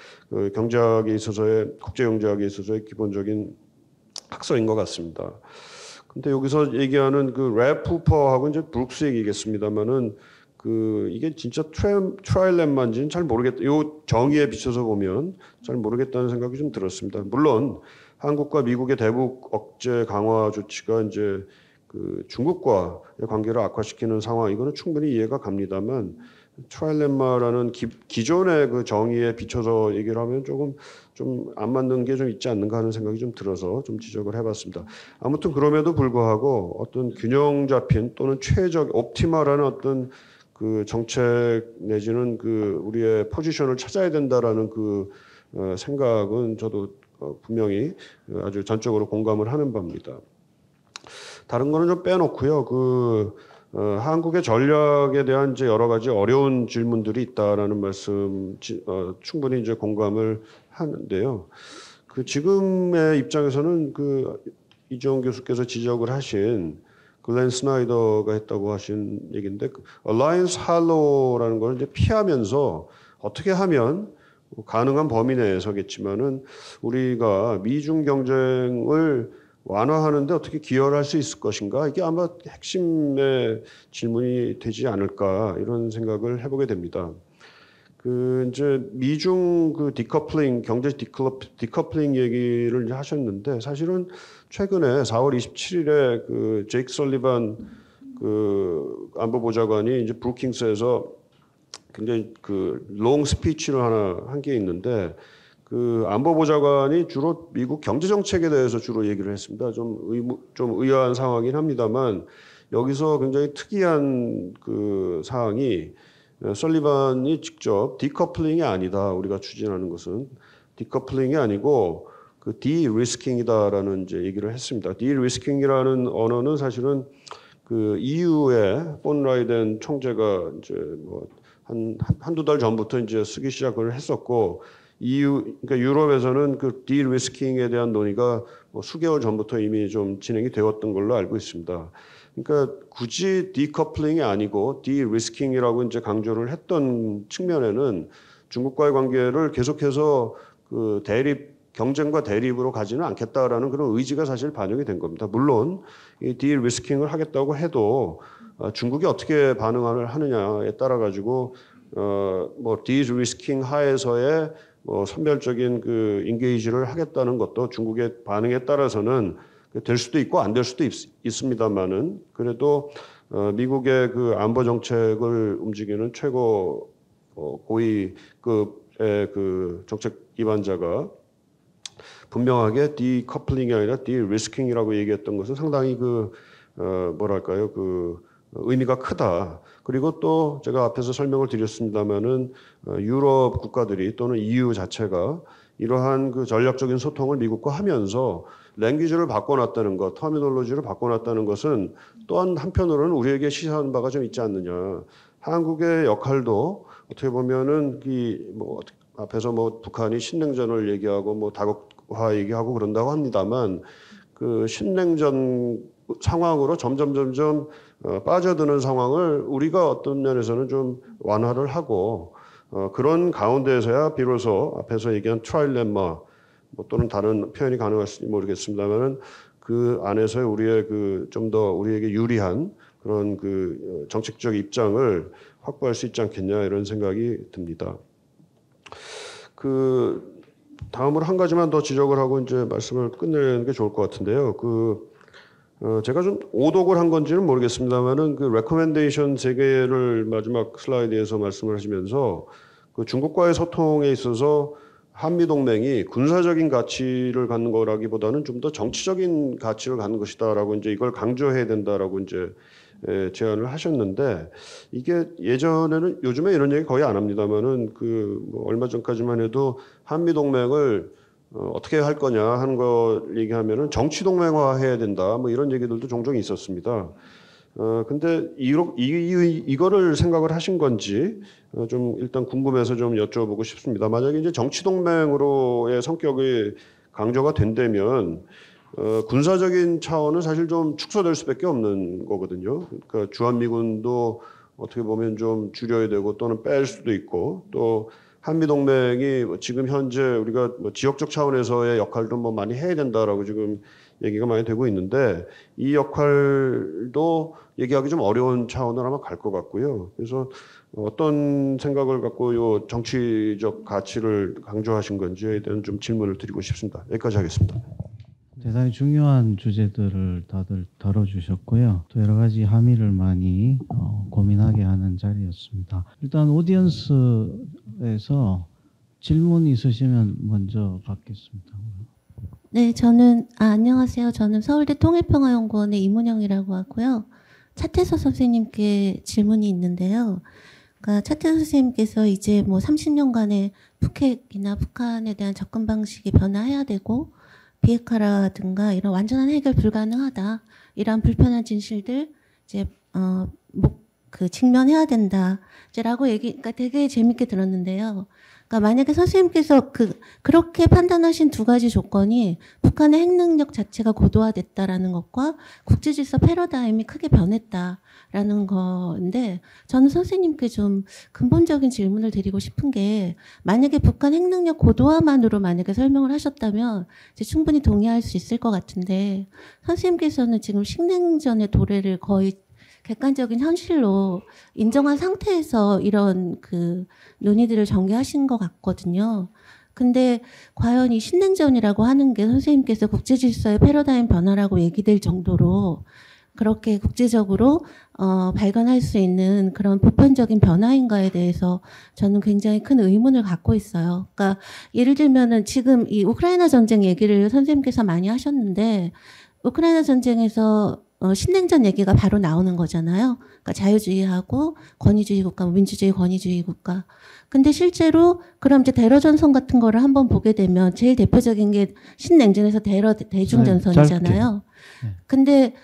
경제학에 있어서의 국제 경제학에 있어서의 기본적인 학설인 것 같습니다. 근데 여기서 얘기하는 그 랩 후퍼하고 이제 브룩스 얘기겠습니다만은 그 이게 진짜 트라일렘마인지는 잘 모르겠다. 요 정의에 비춰서 보면 잘 모르겠다는 생각이 좀 들었습니다. 물론 한국과 미국의 대북 억제 강화 조치가 이제 그 중국과의 관계를 악화시키는 상황 이거는 충분히 이해가 갑니다만 트라일렘마라는 기존의 그 정의에 비춰서 얘기를 하면 조금 좀 안 맞는 게 좀 있지 않는가 하는 생각이 좀 들어서 좀 지적을 해봤습니다. 아무튼 그럼에도 불구하고 어떤 균형 잡힌 또는 최적 옵티멀한 어떤 그 정책 내지는 그 우리의 포지션을 찾아야 된다라는 그 생각은 저도 분명히 아주 전적으로 공감을 하는 바입니다. 다른 거는 좀 빼놓고요. 한국의 전략에 대한 이제 여러 가지 어려운 질문들이 있다라는 말씀 충분히 이제 공감을 하는데요. 지금의 입장에서는 이종 교수께서 지적을 하신 글렌 스나이더가 했다고 하신 얘기인데 얼라이언스 할로라는 걸 이제 피하면서 어떻게 하면 가능한 범위 내에서겠지만은 우리가 미중 경쟁을 완화하는데 어떻게 기여를 할 수 있을 것인가? 이게 아마 핵심의 질문이 되지 않을까 이런 생각을 해보게 됩니다. 이제 미중 디커플링, 경제 디커플링 얘기를 이제 하셨는데 사실은 최근에 4월 27일에 제이크 설리반 안보보좌관이 이제 브루킹스에서 굉장히 롱 스피치를 하나 한 게 있는데 안보보좌관이 주로 미국 경제 정책에 대해서 주로 얘기를 했습니다. 좀 의아한 상황이긴 합니다만 여기서 굉장히 특이한 사항이 설리반이 직접 디커플링이 아니다. 우리가 추진하는 것은 디커플링이 아니고 디리스킹이다라는 이제 얘기를 했습니다. 디리스킹이라는 언어는 사실은 EU의 폰 라이덴 총재가 이제 한두 달 전부터 이제 쓰기 시작을 했었고 그러니까 유럽에서는 디리스킹에 대한 논의가 수개월 전부터 이미 좀 진행이 되었던 걸로 알고 있습니다. 그러니까 굳이 디커플링이 아니고 디리스킹이라고 이제 강조를 했던 측면에는 중국과의 관계를 계속해서 경쟁과 대립으로 가지는 않겠다라는 그런 의지가 사실 반영이 된 겁니다. 물론 이 디리스킹을 하겠다고 해도 중국이 어떻게 반응을 하느냐에 따라 가지고 디리스킹 하에서의 선별적인 인게이지를 하겠다는 것도 중국의 반응에 따라서는 될 수도 있고 안 될 수도 있습니다만은 그래도 미국의 안보 정책을 움직이는 최고 고위급의 정책 기반자가 분명하게 디커플링이 아니라 디리스킹이라고 얘기했던 것은 상당히 뭐랄까요 의미가 크다. 그리고 또 제가 앞에서 설명을 드렸습니다마는 유럽 국가들이 또는 EU 자체가 이러한 전략적인 소통을 미국과 하면서 랭귀지를 바꿔놨다는 것, 터미놀로지를 바꿔놨다는 것은 또한 한편으로는 우리에게 시사하는 바가 좀 있지 않느냐. 한국의 역할도 어떻게 보면은 앞에서 북한이 신냉전을 얘기하고 다국화 얘기하고 그런다고 합니다만 신냉전 상황으로 점점 빠져드는 상황을 우리가 어떤 면에서는 좀 완화를 하고 그런 가운데에서야 비로소 앞에서 얘기한 트라일레마 또는 다른 표현이 가능할지 모르겠습니다만은 그 안에서의 우리의 좀 더 우리에게 유리한 그런 정책적 입장을 확보할 수 있지 않겠냐 이런 생각이 듭니다. 다음으로 한 가지만 더 지적을 하고 이제 말씀을 끝내는 게 좋을 것 같은데요. 제가 좀 오독을 한 건지는 모르겠습니다만은 레코멘데이션 3개를 마지막 슬라이드에서 말씀을 하시면서 중국과의 소통에 있어서 한미동맹이 군사적인 가치를 갖는 거라기보다는 좀 더 정치적인 가치를 갖는 것이다라고 이제 이걸 강조해야 된다라고 이제 제안을 하셨는데 이게 예전에는 요즘에 이런 얘기 거의 안 합니다만은 얼마 전까지만 해도 한미동맹을 어떻게 할 거냐 하는 거 얘기하면은 정치 동맹화 해야 된다 이런 얘기들도 종종 있었습니다. 근데 이거를 생각을 하신 건지 좀 일단 궁금해서 좀 여쭤보고 싶습니다. 만약에 이제 정치 동맹으로의 성격이 강조가 된다면 군사적인 차원은 사실 좀 축소될 수밖에 없는 거거든요. 그러니까 주한미군도 어떻게 보면 좀 줄여야 되고 또는 뺄 수도 있고 또 한미동맹이 지금 현재 우리가 지역적 차원에서의 역할도 많이 해야 된다라고 지금 얘기가 많이 되고 있는데 이 역할도 얘기하기 좀 어려운 차원으로 아마 갈 것 같고요. 그래서 어떤 생각을 갖고 요 정치적 가치를 강조하신 건지에 대한 좀 질문을 드리고 싶습니다. 여기까지 하겠습니다. 대단히 중요한 주제들을 다들 다뤄주셨고요. 또 여러 가지 함의를 많이 고민하게 하는 자리였습니다. 일단 오디언스에서 질문 있으시면 먼저 받겠습니다. 네, 안녕하세요. 저는 서울대 통일평화연구원의 이문영이라고 하고요. 차태서 선생님께 질문이 있는데요. 그러니까 차태현 선생님께서 이제 뭐 30년간의 북핵이나 북한에 대한 접근 방식이 변화해야 되고 비핵화라든가 이런 완전한 해결 불가능하다. 이런 불편한 진실들 이제 직면해야 된다. 라고 그러니까 되게 재밌게 들었는데요. 그러니까 만약에 선생님께서 그렇게 판단하신 두 가지 조건이 북한의 핵 능력 자체가 고도화됐다라는 것과 국제질서 패러다임이 크게 변했다라는 건데, 저는 선생님께 좀 근본적인 질문을 드리고 싶은 게, 만약에 북한 핵 능력 고도화만으로 만약에 설명을 하셨다면 이제 충분히 동의할 수 있을 것 같은데, 선생님께서는 지금 식냉전의 도래를 거의 객관적인 현실로 인정한 상태에서 이런 논의들을 전개하신 것 같거든요. 근데 과연 이 신냉전이라고 하는 게 선생님께서 국제질서의 패러다임 변화라고 얘기될 정도로 그렇게 국제적으로 발견할 수 있는 그런 보편적인 변화인가에 대해서 저는 굉장히 큰 의문을 갖고 있어요. 그러니까 예를 들면은 지금 이 우크라이나 전쟁 얘기를 선생님께서 많이 하셨는데, 우크라이나 전쟁에서 신냉전 얘기가 바로 나오는 거잖아요. 그러니까 자유주의하고 권위주의 국가, 민주주의 권위주의 국가. 근데 실제로 그럼 이제 대러전선 같은 거를 한번 보게 되면 제일 대표적인 게 신냉전에서 대중전선이잖아요. 근데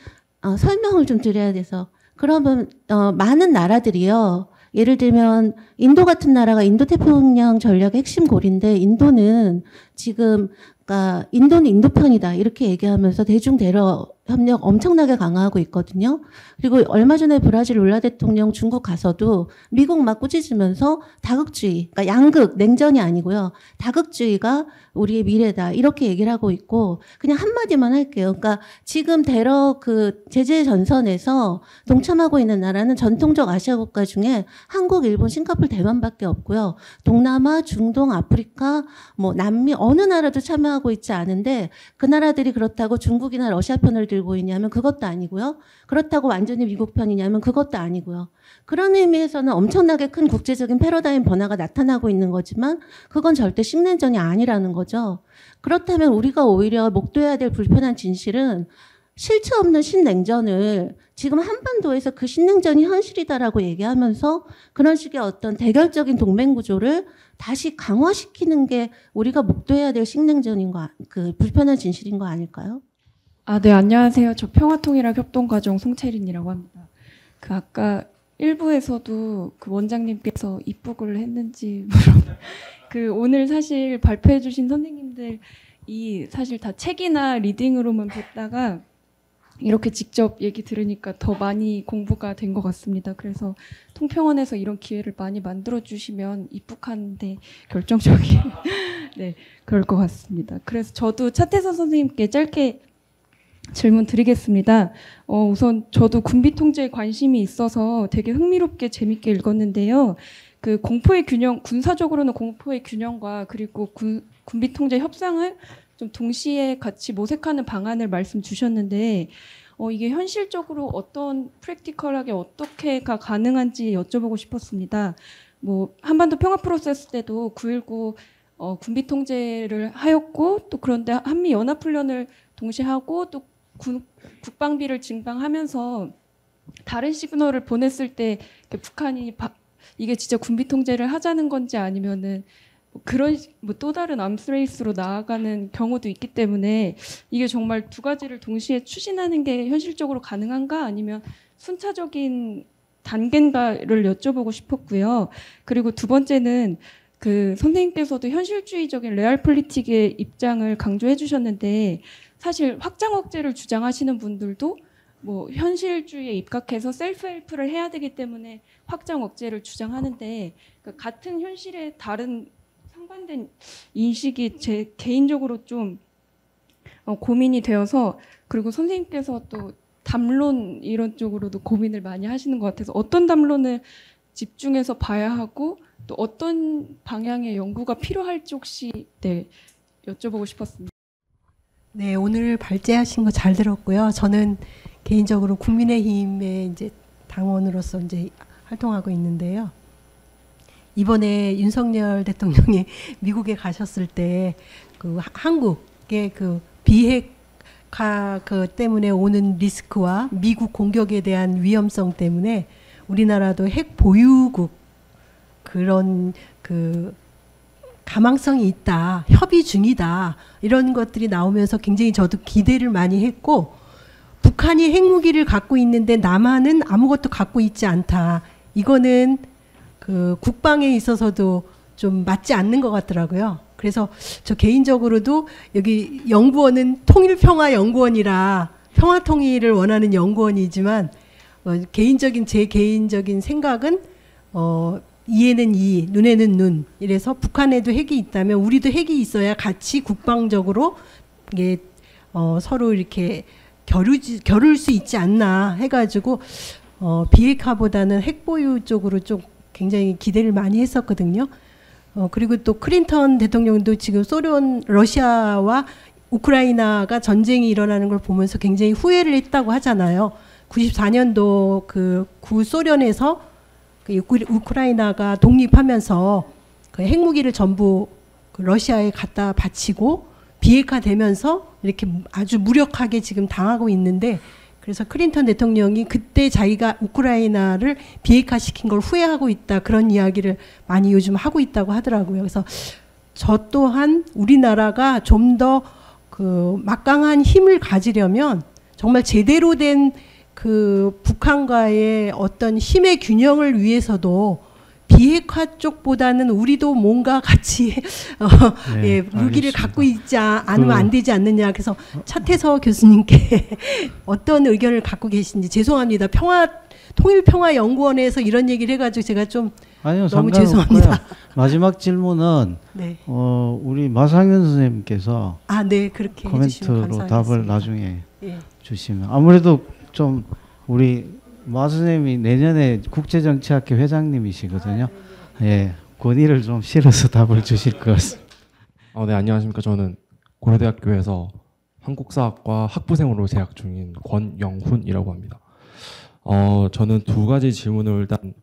설명을 좀 드려야 돼서, 그러면 많은 나라들이요. 예를 들면 인도 같은 나라가 인도 태평양 전략의 핵심 고리인데, 인도는 지금 그러니까 인도는 인도편이다 이렇게 얘기하면서 대중 대러 협력 엄청나게 강화하고 있거든요. 그리고 얼마 전에 브라질 룰라 대통령 중국 가서도 미국 막 꾸짖으면서 다극주의, 그러니까 양극, 냉전이 아니고요. 다극주의가 우리의 미래다 이렇게 얘기를 하고 있고, 그냥 한마디만 할게요. 그러니까 지금 대러 제재 전선에서 동참하고 있는 나라는 전통적 아시아 국가 중에 한국, 일본, 싱가포르, 대만밖에 없고요. 동남아, 중동, 아프리카, 뭐 남미 어느 나라도 참여하고 있지 않은데, 그 나라들이 그렇다고 중국이나 러시아 편을 들고 있냐면 그것도 아니고요. 그렇다고 완전히 미국 편이냐면 그것도 아니고요. 그런 의미에서는 엄청나게 큰 국제적인 패러다임 변화가 나타나고 있는 거지만 그건 절대 식냉전이 아니라는 거죠. 그렇다면 우리가 오히려 목도해야 될 불편한 진실은 실체 없는 신냉전을 지금 한반도에서 그 신냉전이 현실이다라고 얘기하면서 그런 식의 어떤 대결적인 동맹 구조를 다시 강화시키는 게 우리가 목도해야 될 식냉전인 거, 불편한 진실인 거 아닐까요? 네, 안녕하세요. 저 평화통일학 협동과정 송채린이라고 합니다. 아까 1부에서도 원장님께서 입북을 했는지 오늘 사실 발표해 주신 선생님들이 사실 다 책이나 리딩으로만 뵙다가 이렇게 직접 얘기 들으니까 더 많이 공부가 된 것 같습니다. 그래서 통평원에서 이런 기회를 많이 만들어 주시면 입북하는데 결정적인 네, 그럴 것 같습니다. 그래서 저도 차태선 선생님께 짧게 질문 드리겠습니다. 우선 저도 군비 통제에 관심이 있어서 되게 흥미롭게 재밌게 읽었는데요. 공포의 균형, 군사적으로는 공포의 균형과 그리고 군비 통제 협상을 좀 동시에 같이 모색하는 방안을 말씀 주셨는데, 이게 현실적으로 어떤 프랙티컬하게 어떻게가 가능한지 여쭤보고 싶었습니다. 한반도 평화 프로세스 때도 9.19 군비 통제를 하였고, 또 그런데 한미 연합훈련을 동시에 하고 또 국방비를 증강하면서 다른 시그널을 보냈을 때 북한이 이게 진짜 군비 통제를 하자는 건지 아니면은 그런 또 다른 암스레이스로 나아가는 경우도 있기 때문에 이게 정말 두 가지를 동시에 추진하는 게 현실적으로 가능한가 아니면 순차적인 단계인가를 여쭤보고 싶었고요. 그리고 두 번째는 선생님께서도 현실주의적인 레알폴리틱의 입장을 강조해 주셨는데, 사실 확장 억제를 주장하시는 분들도 현실주의에 입각해서 셀프 헬프를 해야 되기 때문에 확장 억제를 주장하는데, 같은 현실에 다른 상반된 인식이 제 개인적으로 좀 고민이 되어서, 그리고 선생님께서 또 담론 이런 쪽으로도 고민을 많이 하시는 것 같아서 어떤 담론을 집중해서 봐야 하고 또 어떤 방향의 연구가 필요할지 혹시 여쭤보고 싶었습니다. 네, 오늘 발제하신 거 잘 들었고요. 저는 개인적으로 국민의힘의 이제 당원으로서 이제 활동하고 있는데요. 이번에 윤석열 대통령이 미국에 가셨을 때 한국의 비핵화 때문에 오는 리스크와 미국 공격에 대한 위험성 때문에 우리나라도 핵 보유국 그런 그 가망성이 있다, 협의 중이다 이런 것들이 나오면서 굉장히 저도 기대를 많이 했고 북한이 핵무기를 갖고 있는데 남한은 아무것도 갖고 있지 않다. 이거는 그 국방에 있어서도 좀 맞지 않는 것 같더라고요. 그래서 저 개인적으로도 여기 연구원은 통일평화연구원이라 평화통일을 원하는 연구원이지만 제 개인적인 생각은 이에는 이, 눈에는 눈. 이래서 북한에도 핵이 있다면 우리도 핵이 있어야 같이 국방적으로 이게 서로 이렇게 겨룰 수 있지 않나 해가지고 비핵화보다는 핵 보유 쪽으로 좀 굉장히 기대를 많이 했었거든요. 그리고 또 클린턴 대통령도 지금 러시아와 우크라이나가 전쟁이 일어나는 걸 보면서 굉장히 후회를 했다고 하잖아요. 94년도 그 구소련에서 우크라이나가 독립하면서 그 핵무기를 전부 그 러시아에 갖다 바치고 비핵화되면서 이렇게 아주 무력하게 지금 당하고 있는데 그래서 클린턴 대통령이 그때 자기가 우크라이나를 비핵화시킨 걸 후회하고 있다 그런 이야기를 많이 요즘 하고 있다고 하더라고요. 그래서 저 또한 우리나라가 좀 더 그 막강한 힘을 가지려면 정말 제대로 된 그 북한과의 어떤 힘의 균형을 위해서도 비핵화 쪽보다는 우리도 뭔가 같이 예, 무기를 갖고 있지 않으면 안 되지 않느냐. 그래서 차태서 교수님께 어떤 의견을 갖고 계신지 죄송합니다. 통일평화연구원에서 이런 얘기를 해가지고 제가 좀 아니요, 너무 죄송합니다. 마지막 질문은 네. 우리 마상현 선생님께서 네, 그렇게 코멘트로 답을 나중에 예. 주시면 아무래도 좀 우리 마 선생님이 내년에 국제정치학회 회장님이시거든요. 예, 권위를 좀 실어서 답을 주실 것 같습니다. 네, 안녕하십니까. 저는 고려대학교에서 한국사학과 학부생으로 재학 중인 권영훈이라고 합니다. 저는 두 가지 질문을 일단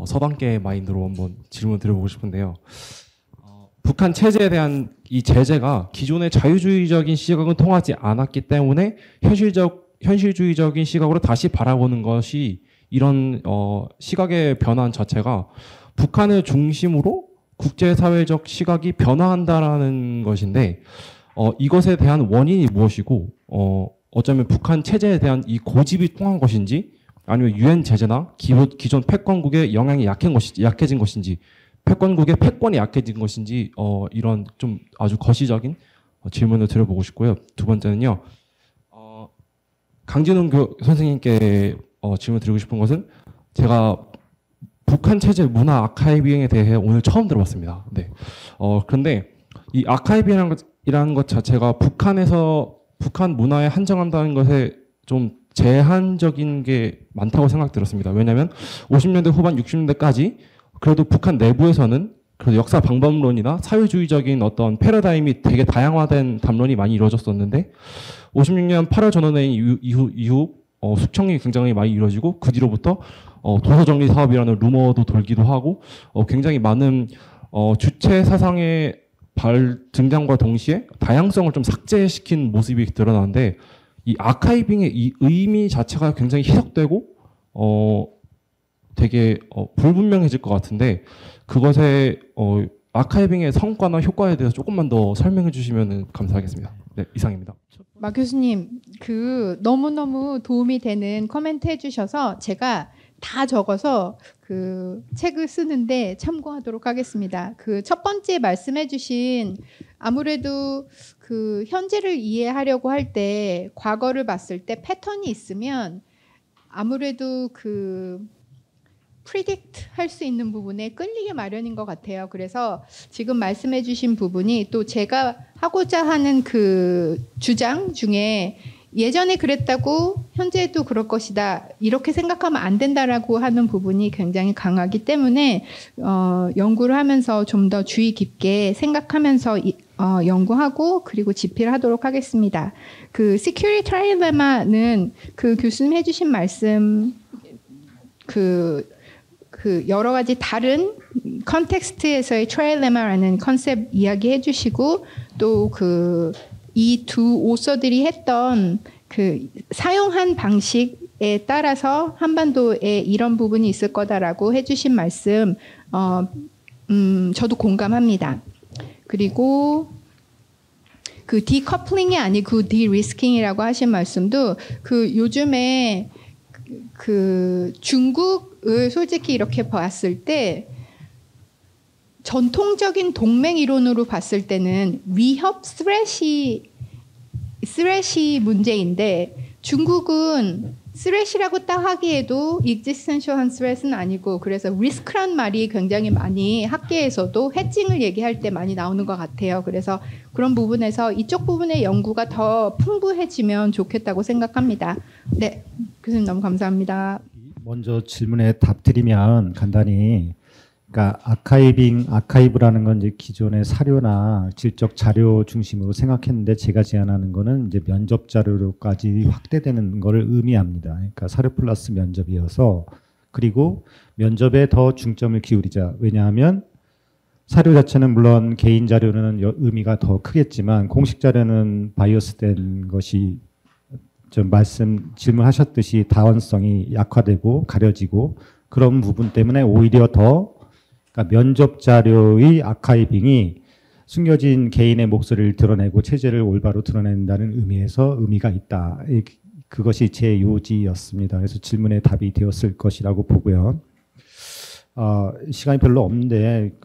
서방계의 마인드로 한번 질문 드려보고 싶은데요. 북한 체제에 대한 이 제재가 기존의 자유주의적인 시각은 통하지 않았기 때문에 현실주의적인 시각으로 다시 바라보는 것이 이런 시각의 변화 자체가 북한을 중심으로 국제사회적 시각이 변화한다라는 것인데 이것에 대한 원인이 무엇이고 어쩌면 북한 체제에 대한 이 고집이 통한 것인지 아니면 유엔 제재나 기존 패권국의 영향이 약해진 것인지 패권국의 패권이 약해진 것인지 이런 좀 아주 거시적인 질문을 드려보고 싶고요. 두 번째는요. 강진훈 선생님께 질문 드리고 싶은 것은 제가 북한 체제 문화 아카이빙에 대해 오늘 처음 들어봤습니다. 네. 그런데 이 아카이빙이라는 것 자체가 북한 문화에 한정한다는 것에 좀 제한적인 게 많다고 생각들었습니다. 왜냐하면 50년대 후반 60년대까지 그래도 북한 내부에서는 그래도 역사 방법론이나 사회주의적인 어떤 패러다임이 되게 다양화된 담론이 많이 이루어졌었는데 56년 8월 전원회의 이후 숙청이 굉장히 많이 이루어지고 그 뒤로부터 도서정리 사업이라는 루머도 돌기도 하고 굉장히 많은 주체 사상의 등장과 동시에 다양성을 좀 삭제시킨 모습이 드러나는데 이 아카이빙의 이 의미 자체가 굉장히 희석되고 되게 불분명해질 것 같은데 그것의 아카이빙의 성과나 효과에 대해서 조금만 더 설명해 주시면 감사하겠습니다. 네, 이상입니다. 마 교수님, 너무너무 도움이 되는 코멘트 해주셔서 제가 다 적어서 그 책을 쓰는데 참고하도록 하겠습니다. 그 첫 번째 말씀해주신 아무래도 그 현재를 이해하려고 할 때 과거를 봤을 때 패턴이 있으면 아무래도 그 프리딕트 할 수 있는 부분에 끌리게 마련인 것 같아요. 그래서 지금 말씀해 주신 부분이 또 제가 하고자 하는 그 주장 중에 예전에 그랬다고 현재도 그럴 것이다 이렇게 생각하면 안 된다라고 하는 부분이 굉장히 강하기 때문에 연구를 하면서 좀 더 주의 깊게 생각하면서 연구하고 그리고 집필을 하도록 하겠습니다. 그 Security Trilemma는 그 교수님 해주신 말씀 그 여러 가지 다른 컨텍스트에서의 트라일레마라는 컨셉 이야기해 주시고 또 이 두 오서들이 했던 그 사용한 방식 따라서 한반도에 이런 부분이 있을 거다라고 해주신 말씀 저도 공감합니다. 그리고 그 디커플링이 아니고 디리스킹이라고 하신 말씀도 그 요즘에 그 중국을 솔직히 이렇게 봤을 때 전통적인 동맹 이론으로 봤을 때는 위협 스레시 문제인데 중국은 스레시라고 딱 하기에도 existential한 스레스는 아니고 그래서 리스크란 말이 굉장히 많이 학계에서도 해칭을 얘기할 때 많이 나오는 것 같아요. 그래서 그런 부분에서 이쪽 부분의 연구가 더 풍부해지면 좋겠다고 생각합니다. 네, 교수님 너무 감사합니다. 먼저 질문에 답드리면 간단히 그러니까 아카이브라는 건 이제 기존의 사료나 질적 자료 중심으로 생각했는데 제가 제안하는 거는 이제 면접 자료로까지 확대되는 거를 의미합니다. 그러니까 사료 플러스 면접이어서 그리고 면접에 더 중점을 기울이자. 왜냐하면 사료 자체는 물론 개인 자료는 의미가 더 크겠지만 공식 자료는 바이어스된 것이 좀 질문하셨듯이 다원성이 약화되고 가려지고 그런 부분 때문에 오히려 더 그러니까 면접 자료의 아카이빙이 숨겨진 개인의 목소리를 드러내고 체제를 올바로 드러낸다는 의미에서 의미가 있다. 그것이 제 요지였습니다. 그래서 질문에 답이 되었을 것이라고 보고요. 시간이 별로 없는데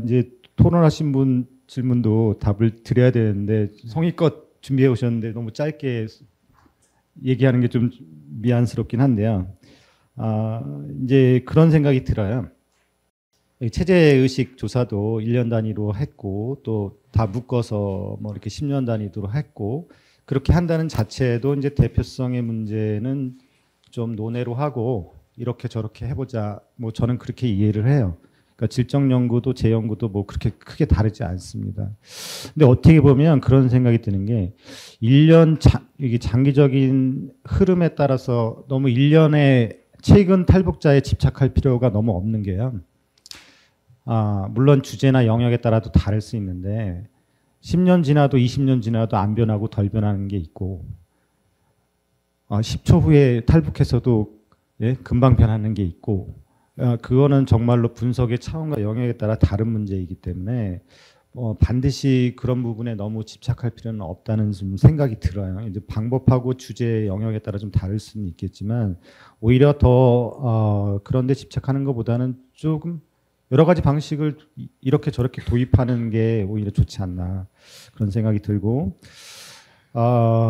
이제 토론하신 분 질문도 답을 드려야 되는데 성의껏 준비해 오셨는데 너무 짧게 얘기하는 게 좀 미안스럽긴 한데요. 이제 그런 생각이 들어요. 체제의식 조사도 1년 단위로 했고 또 다 묶어서 뭐 이렇게 10년 단위로 했고 그렇게 한다는 자체도 이제 대표성의 문제는 좀 논외로 하고 이렇게 저렇게 해보자. 뭐 저는 그렇게 이해를 해요. 그러니까 질적 연구도 제 연구도 뭐 그렇게 크게 다르지 않습니다. 근데 어떻게 보면 그런 생각이 드는 게 1년 이게 장기적인 흐름에 따라서 너무 1년에 최근 탈북자에 집착할 필요가 너무 없는 게요. 물론 주제나 영역에 따라도 다를 수 있는데 10년 지나도 20년 지나도 안 변하고 덜 변하는 게 있고 10초 후에 탈북해서도 금방 변하는 게 있고 그거는 정말로 분석의 차원과 영역에 따라 다른 문제이기 때문에 반드시 그런 부분에 너무 집착할 필요는 없다는 좀 생각이 들어요. 이제 방법하고 주제 영역에 따라 좀 다를 수는 있겠지만 오히려 더 그런 데 집착하는 것보다는 조금 여러 가지 방식을 이렇게 저렇게 도입하는 게 오히려 좋지 않나 그런 생각이 들고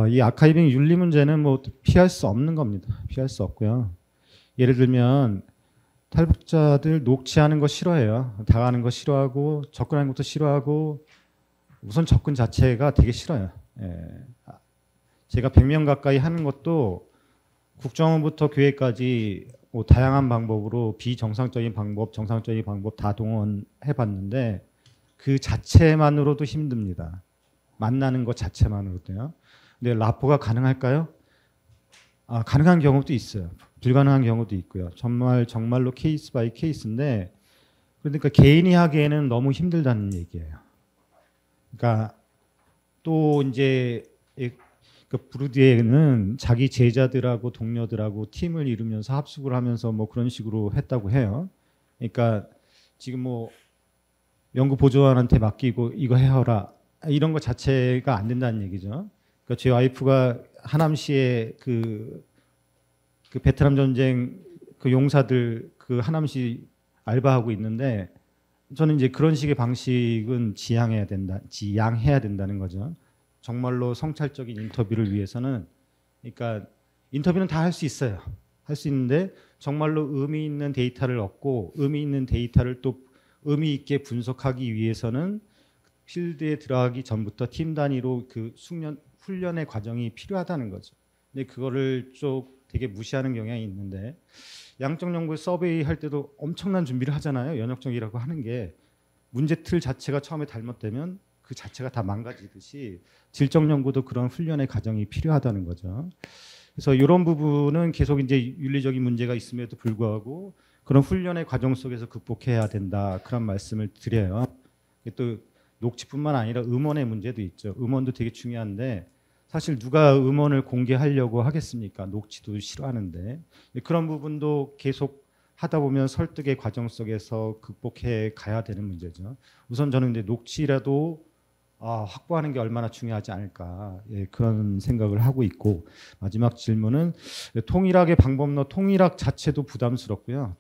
이 아카이빙 윤리 문제는 뭐 피할 수 없는 겁니다. 피할 수 없고요. 예를 들면 탈북자들 녹취하는 거 싫어해요. 당하는 거 싫어하고 접근하는 것도 싫어하고 우선 접근 자체가 되게 싫어요. 제가 100명 가까이 하는 것도 국정원부터 교회까지 뭐 다양한 방법으로 비정상적인 방법, 정상적인 방법 다 동원해봤는데 그 자체만으로도 힘듭니다. 만나는 것 자체만으로도요. 근데 라포가 가능할까요? 가능한 경우도 있어요. 불가능한 경우도 있고요. 정말로 케이스 바이 케이스인데 그러니까 개인이 하기에는 너무 힘들다는 얘기예요. 그러니까 또 이제 그 부르디에는 자기 제자들하고 동료들하고 팀을 이루면서 합숙을 하면서 뭐 그런 식으로 했다고 해요. 그러니까 지금 뭐 연구 보조원한테 맡기고 이거 해라 이런 거 자체가 안 된다는 얘기죠. 그러니까 제 와이프가 하남시에 그 베트남 전쟁 그 용사들 그 하남시 알바하고 있는데 저는 이제 그런 식의 방식은 지양해야 된다는 거죠. 정말로 성찰적인 인터뷰를 위해서는 그러니까 인터뷰는 다 할 수 있어요. 할 수 있는데 정말로 의미 있는 데이터를 얻고 의미 있는 데이터를 또 의미 있게 분석하기 위해서는 필드에 들어가기 전부터 팀 단위로 그 훈련의 과정이 필요하다는 거죠. 근데 그거를 좀 되게 무시하는 경향이 있는데 양적 연구 서베이 할 때도 엄청난 준비를 하잖아요. 연역적이라고 하는 게 문제 틀 자체가 처음에 잘못되면 그 자체가 다 망가지듯이 질적 연구도 그런 훈련의 과정이 필요하다는 거죠. 그래서 이런 부분은 계속 이제 윤리적인 문제가 있음에도 불구하고 그런 훈련의 과정 속에서 극복해야 된다 그런 말씀을 드려요. 또 녹취뿐만 아니라 음원의 문제도 있죠. 음원도 되게 중요한데 사실 누가 음원을 공개하려고 하겠습니까? 녹취도 싫어하는데. 그런 부분도 계속 하다 보면 설득의 과정 속에서 극복해 가야 되는 문제죠. 우선 저는 이제 녹취라도 확보하는 게 얼마나 중요하지 않을까, 예, 그런 생각을 하고 있고, 마지막 질문은 통일학의 방법론, 통일학 자체도 부담스럽고요.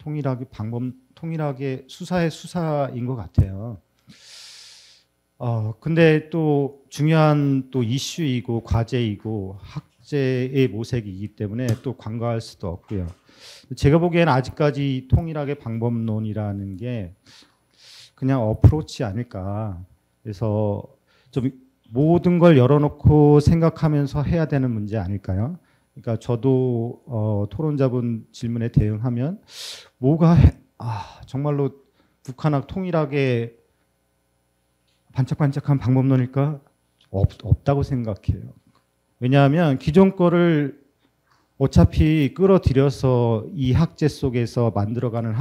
통일학의 수사의 수사인 것 같아요. 근데 또 중요한 또 이슈이고 과제이고 학제의 모색이기 때문에 또 간과할 수도 없고요. 제가 보기에는 아직까지 통일학의 방법론이라는 게 그냥 어프로치 아닐까. 그래서 좀 모든 걸 열어놓고 생각하면서 해야 되는 문제 아닐까요? 그러니까 저도 토론자분 질문에 대응하면 정말로 북한학 통일학의 반짝반짝한 방법론일까? 없다고 생각해요. 왜냐하면 기존 거를 어차피 끌어들여서 이 학제 속에서 만들어가는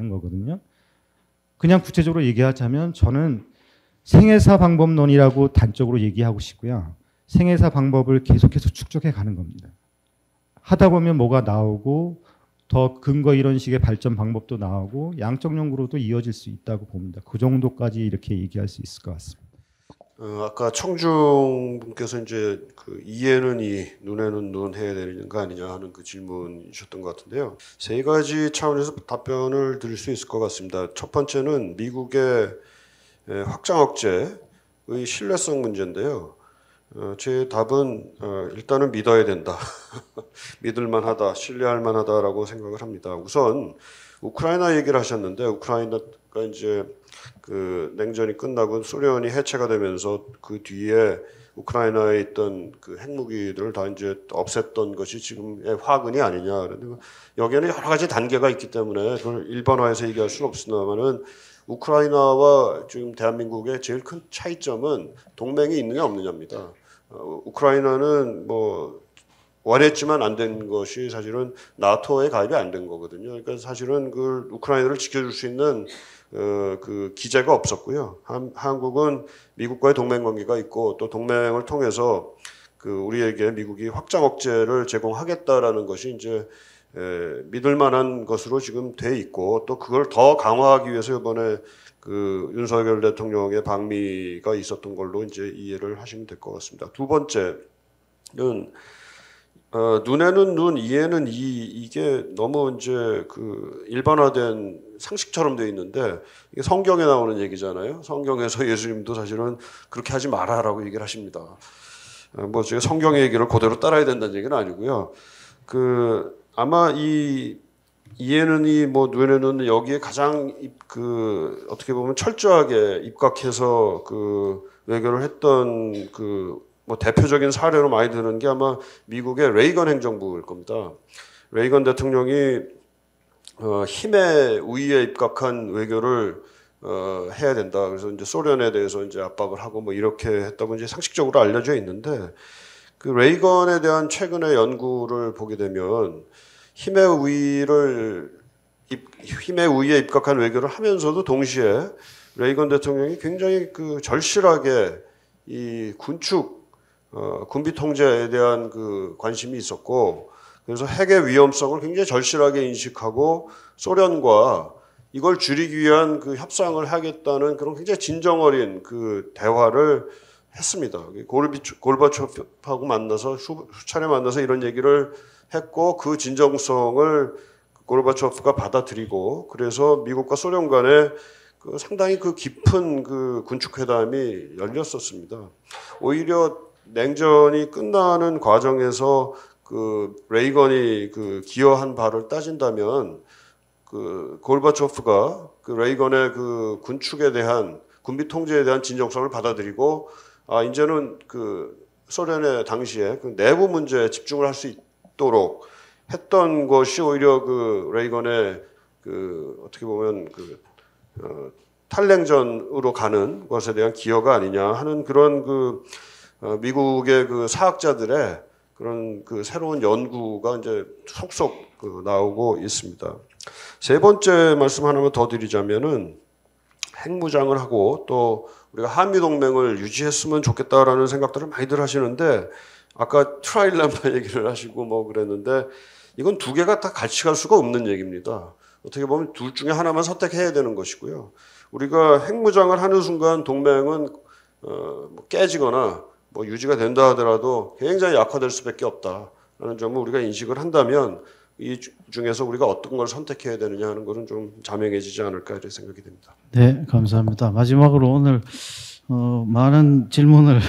거거든요. 그냥 구체적으로 얘기하자면 저는 생애사 방법론이라고 단적으로 얘기하고 싶고요. 생애사 방법을 계속해서 축적해 가는 겁니다. 하다 보면 뭐가 나오고 더 근거 이런 식의 발전 방법도 나오고 양적 연구로도 이어질 수 있다고 봅니다. 그 정도까지 이렇게 얘기할 수 있을 것 같습니다. 아까 청중 분께서 이제 그 이에는 이, 눈에는 눈 해야 되는 거 아니냐 하는 그 질문이셨던 것 같은데요. 세 가지 차원에서 답변을 드릴 수 있을 것 같습니다. 첫 번째는 미국의 확장 억제의 신뢰성 문제인데요. 제 답은 일단은 믿어야 된다. 믿을만하다, 신뢰할만하다라고 생각을 합니다. 우선 우크라이나 얘기를 하셨는데 우크라이나가 이제 그 냉전이 끝나고 소련이 해체가 되면서 그 뒤에 우크라이나에 있던 그 핵무기들을 다 이제 없앴던 것이 지금의 화근이 아니냐. 여기에는 여러 가지 단계가 있기 때문에 그걸 일반화해서 얘기할 수는 없습니다만은 우크라이나와 지금 대한민국의 제일 큰 차이점은 동맹이 있느냐 없느냐입니다. 우크라이나는 뭐 원했지만 안 된 것이 사실은 나토에 가입이 안 된 거거든요. 그러니까 사실은 그 우크라이나를 지켜줄 수 있는 그 기제가 없었고요. 한국은 미국과의 동맹 관계가 있고 또 동맹을 통해서 그 우리에게 미국이 확장 억제를 제공하겠다라는 것이 이제 믿을 만한 것으로 지금 돼 있고 또 그걸 더 강화하기 위해서 이번에 그 윤석열 대통령의 방미가 있었던 걸로 이제 이해를 하시면 될 것 같습니다. 두 번째는 눈에는 눈, 이에는 이, 이게 너무 이제 그 일반화된 상식처럼 돼 있는데 이게 성경에 나오는 얘기잖아요. 성경에서 예수님도 사실은 그렇게 하지 마라라고 얘기를 하십니다. 뭐 제가 성경의 얘기를 그대로 따라야 된다는 얘기는 아니고요. 그 아마 이 이에는 이 뭐 눈에는 여기에 가장 그 어떻게 보면 철저하게 입각해서 그 외교를 했던 그 뭐 대표적인 사례로 많이 드는 게 아마 미국의 레이건 행정부일 겁니다. 레이건 대통령이 힘의 우위에 입각한 외교를 해야 된다. 그래서 이제 소련에 대해서 이제 압박을 하고 뭐 이렇게 했다고 이제 상식적으로 알려져 있는데 그 레이건에 대한 최근의 연구를 보게 되면 힘의 우위에 입각한 외교를 하면서도 동시에 레이건 대통령이 굉장히 그 절실하게 이 군비 통제에 대한 그 관심이 있었고 그래서 핵의 위험성을 굉장히 절실하게 인식하고 소련과 이걸 줄이기 위한 그 협상을 하겠다는 그런 굉장히 진정 어린 그 대화를 했습니다. 고르바초프하고 만나서 수차례 만나서 이런 얘기를 했고 그 진정성을 고르바초프가 받아들이고 그래서 미국과 소련 간에 그 상당히 그 깊은 그 군축회담이 열렸었습니다. 오히려 냉전이 끝나는 과정에서 그 레이건이 그 기여한 바를 따진다면 그 고르바초프가 그 레이건의 그 군축에 대한 군비 통제에 대한 진정성을 받아들이고 이제는 그 소련의 당시에 그 내부 문제에 집중을 할 수 있도록 했던 것이 오히려 그 레이건의 그 어떻게 보면 그 탈냉전으로 가는 것에 대한 기여가 아니냐 하는 그런 그 미국의 그 사학자들의 그런 그 새로운 연구가 이제 속속 그 나오고 있습니다. 세 번째 말씀 하나만 더 드리자면은 핵무장을 하고 또 우리가 한미 동맹을 유지했으면 좋겠다라는 생각들을 많이들 하시는데 아까 트라일레마 얘기를 하시고 뭐 그랬는데 이건 두 개가 다 같이 갈 수가 없는 얘기입니다. 어떻게 보면 둘 중에 하나만 선택해야 되는 것이고요. 우리가 핵무장을 하는 순간 동맹은 뭐 깨지거나 뭐 유지가 된다 하더라도 굉장히 약화될 수밖에 없다라는 점을 우리가 인식을 한다면 이 중에서 우리가 어떤 걸 선택해야 되느냐 하는 것은 좀 자명해지지 않을까 이런 생각이 듭니다. 네, 감사합니다. 마지막으로 오늘 많은 질문을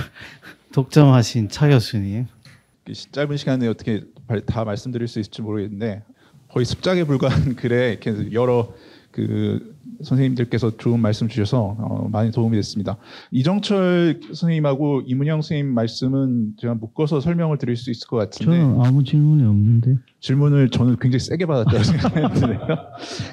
독점하신 차 교수님. 짧은 시간에 어떻게 다 말씀드릴 수 있을지 모르겠는데 거의 습작에 불과한 글에 이렇게 여러 그 선생님들께서 좋은 말씀 주셔서 많이 도움이 됐습니다. 이정철 선생님하고 이문영 선생님 말씀은 제가 묶어서 설명을 드릴 수 있을 것 같은데 저는 아무 질문이 없는데. 질문을 저는 굉장히 세게 받았다고 생각했는데요.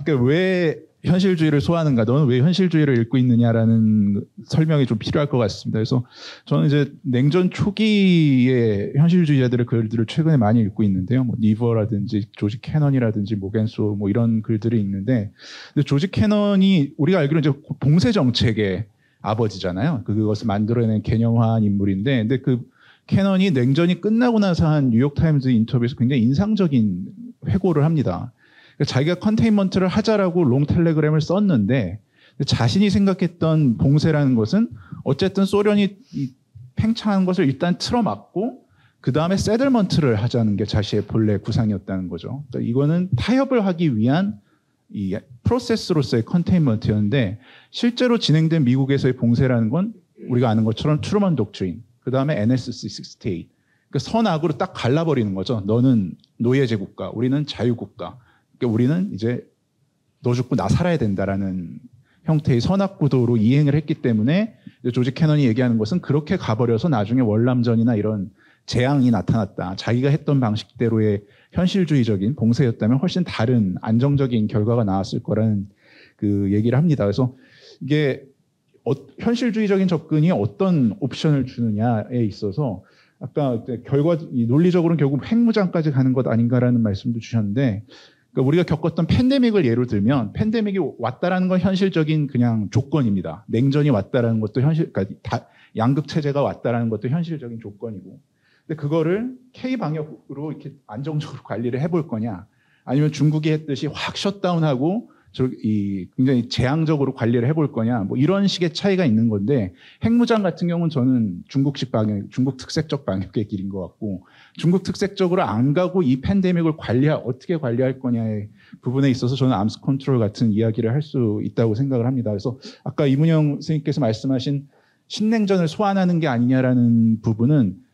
그러니까 왜 현실주의를 소화하는가? 너는 왜 현실주의를 읽고 있느냐라는 설명이 좀 필요할 것 같습니다. 그래서 저는 이제 냉전 초기의 현실주의자들의 글들을 최근에 많이 읽고 있는데요. 뭐 니버라든지 조지 캐넌이라든지 모겐소 뭐 이런 글들이 있는데, 근데 조지 캐넌이 우리가 알기로 이제 봉쇄 정책의 아버지잖아요. 그것을 만들어낸 개념화한 인물인데, 근데 그 캐넌이 냉전이 끝나고 나서 한 뉴욕타임즈 인터뷰에서 굉장히 인상적인 회고를 합니다. 자기가 컨테인먼트를 하자라고 롱텔레그램을 썼는데 자신이 생각했던 봉쇄라는 것은 어쨌든 소련이 팽창한 것을 일단 틀어막고 그 다음에 세틀먼트를 하자는 게 자신의 본래 구상이었다는 거죠. 그러니까 이거는 타협을 하기 위한 이 프로세스로서의 컨테인먼트였는데 실제로 진행된 미국에서의 봉쇄라는 건 우리가 아는 것처럼 트루먼 독트린, 그 다음에 NSC-68, 그러니까 선악으로 딱 갈라버리는 거죠. 너는 노예제국가, 우리는 자유국가. 그러니까 우리는 이제 너 죽고 나 살아야 된다라는 형태의 선악구도로 이행을 했기 때문에 조지 캐넌이 얘기하는 것은 그렇게 가버려서 나중에 월남전이나 이런 재앙이 나타났다. 자기가 했던 방식대로의 현실주의적인 봉쇄였다면 훨씬 다른 안정적인 결과가 나왔을 거라는 그 얘기를 합니다. 그래서 이게 현실주의적인 접근이 어떤 옵션을 주느냐에 있어서 아까 논리적으로는 결국 핵무장까지 가는 것 아닌가라는 말씀도 주셨는데, 그러니까 우리가 겪었던 팬데믹을 예로 들면 팬데믹이 왔다라는 건 현실적인 그냥 조건입니다. 냉전이 왔다라는 것도 그러니까 양극 체제가 왔다라는 것도 현실적인 조건이고, 근데 그거를 K 방역으로 이렇게 안정적으로 관리를 해볼 거냐, 아니면 중국이 했듯이 확 셧다운하고 굉장히 재앙적으로 관리를 해볼 거냐, 뭐 이런 식의 차이가 있는 건데, 핵무장 같은 경우는 저는 중국식 방역, 중국 특색적 방역의 길인 것 같고, 중국 특색적으로 안 가고 이 팬데믹을 어떻게 관리할 거냐의 부분에 있어서 저는 암스 컨트롤 같은 이야기를 할 수 있다고 생각을 합니다. 그래서 아까 이문영 선생님께서 말씀하신 신냉전을 소환하는 게 아니냐라는 부분은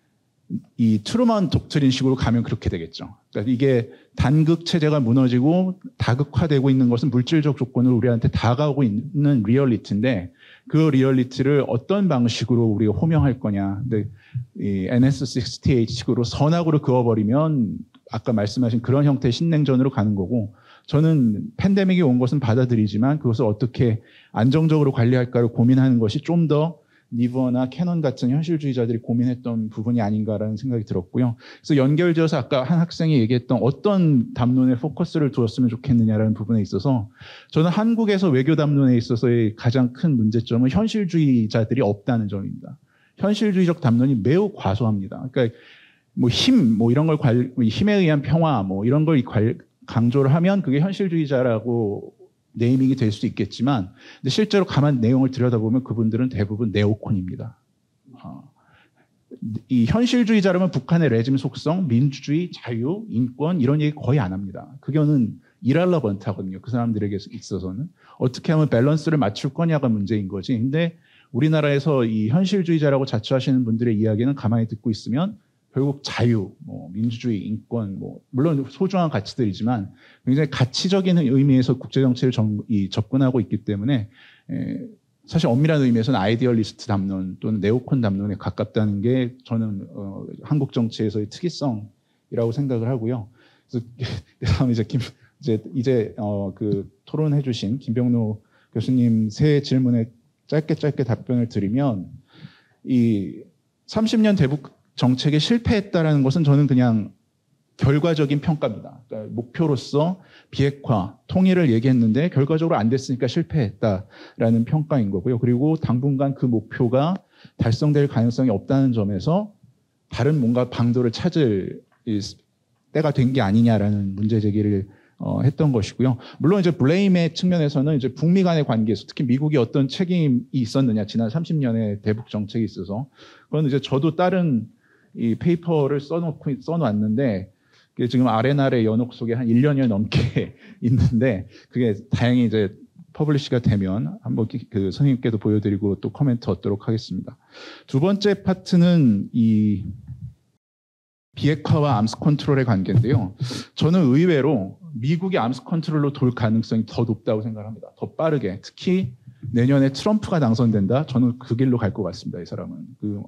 이 트루먼 독트린식으로 가면 그렇게 되겠죠. 그러니까 이게 단극 체제가 무너지고 다극화되고 있는 것은 물질적 조건으로 우리한테 다가오고 있는 리얼리티인데, 그 리얼리티를 어떤 방식으로 우리가 호명할 거냐. 근데 이 NS-68식으로 선악으로 그어버리면 아까 말씀하신 그런 형태의 신냉전으로 가는 거고, 저는 팬데믹이 온 것은 받아들이지만 그것을 어떻게 안정적으로 관리할까를 고민하는 것이 좀 더 니버나 캐논 같은 현실주의자들이 고민했던 부분이 아닌가라는 생각이 들었고요. 그래서 연결지어서 아까 한 학생이 얘기했던 어떤 담론에 포커스를 두었으면 좋겠느냐라는 부분에 있어서 저는 한국에서 외교 담론에 있어서의 가장 큰 문제점은 현실주의자들이 없다는 점입니다. 현실주의적 담론이 매우 과소합니다. 그러니까 뭐 이런 걸 힘에 의한 평화 뭐 이런 걸 강조를 하면 그게 현실주의자라고 네이밍이 될 수 있겠지만, 근데 실제로 가만 내용을 들여다보면 그분들은 대부분 네오콘입니다. 이 현실주의자라면 북한의 레짐 속성, 민주주의, 자유, 인권 이런 얘기 거의 안 합니다. 그거는 irrelevant하거든요. 그 사람들에게 있어서는 어떻게 하면 밸런스를 맞출 거냐가 문제인 거지. 근데 우리나라에서 이 현실주의자라고 자처하시는 분들의 이야기는 가만히 듣고 있으면 결국 자유, 뭐 민주주의, 인권, 뭐 물론 소중한 가치들이지만 굉장히 가치적인 의미에서 국제 정치를 접근하고 있기 때문에 사실 엄밀한 의미에서는 아이디얼리스트 담론 또는 네오콘 담론에 가깝다는 게 저는 한국 정치에서의 특이성이라고 생각을 하고요. 그래서 다음 이제 그 토론해주신 김병노 교수님 세 질문에 짧게 답변을 드리면, 이 30년 대북 정책에 실패했다라는 것은 저는 그냥 결과적인 평가입니다. 그러니까 목표로서 비핵화, 통일을 얘기했는데 결과적으로 안 됐으니까 실패했다라는 평가인 거고요. 그리고 당분간 그 목표가 달성될 가능성이 없다는 점에서 다른 뭔가 방도를 찾을 때가 된 게 아니냐라는 문제 제기를 했던 것이고요. 물론 이제 블레임의 측면에서는 이제 북미 간의 관계에서 특히 미국이 어떤 책임이 있었느냐, 지난 30년의 대북 정책이 있어서 그건 이제 저도 다른 이 페이퍼를 써놨는데 지금 아레나의 연옥 속에 한 1년여 넘게 있는데 그게 다행히 이제 퍼블리시가 되면 한번 그 선생님께도 보여드리고 또 코멘트 얻도록 하겠습니다. 두 번째 파트는 이 비핵화와 암스 컨트롤의 관계인데요. 저는 의외로 미국이 암스 컨트롤로 돌 가능성이 더 높다고 생각합니다. 더 빠르게. 특히 내년에 트럼프가 당선된다. 저는 그 길로 갈 것 같습니다. 이 사람은. 그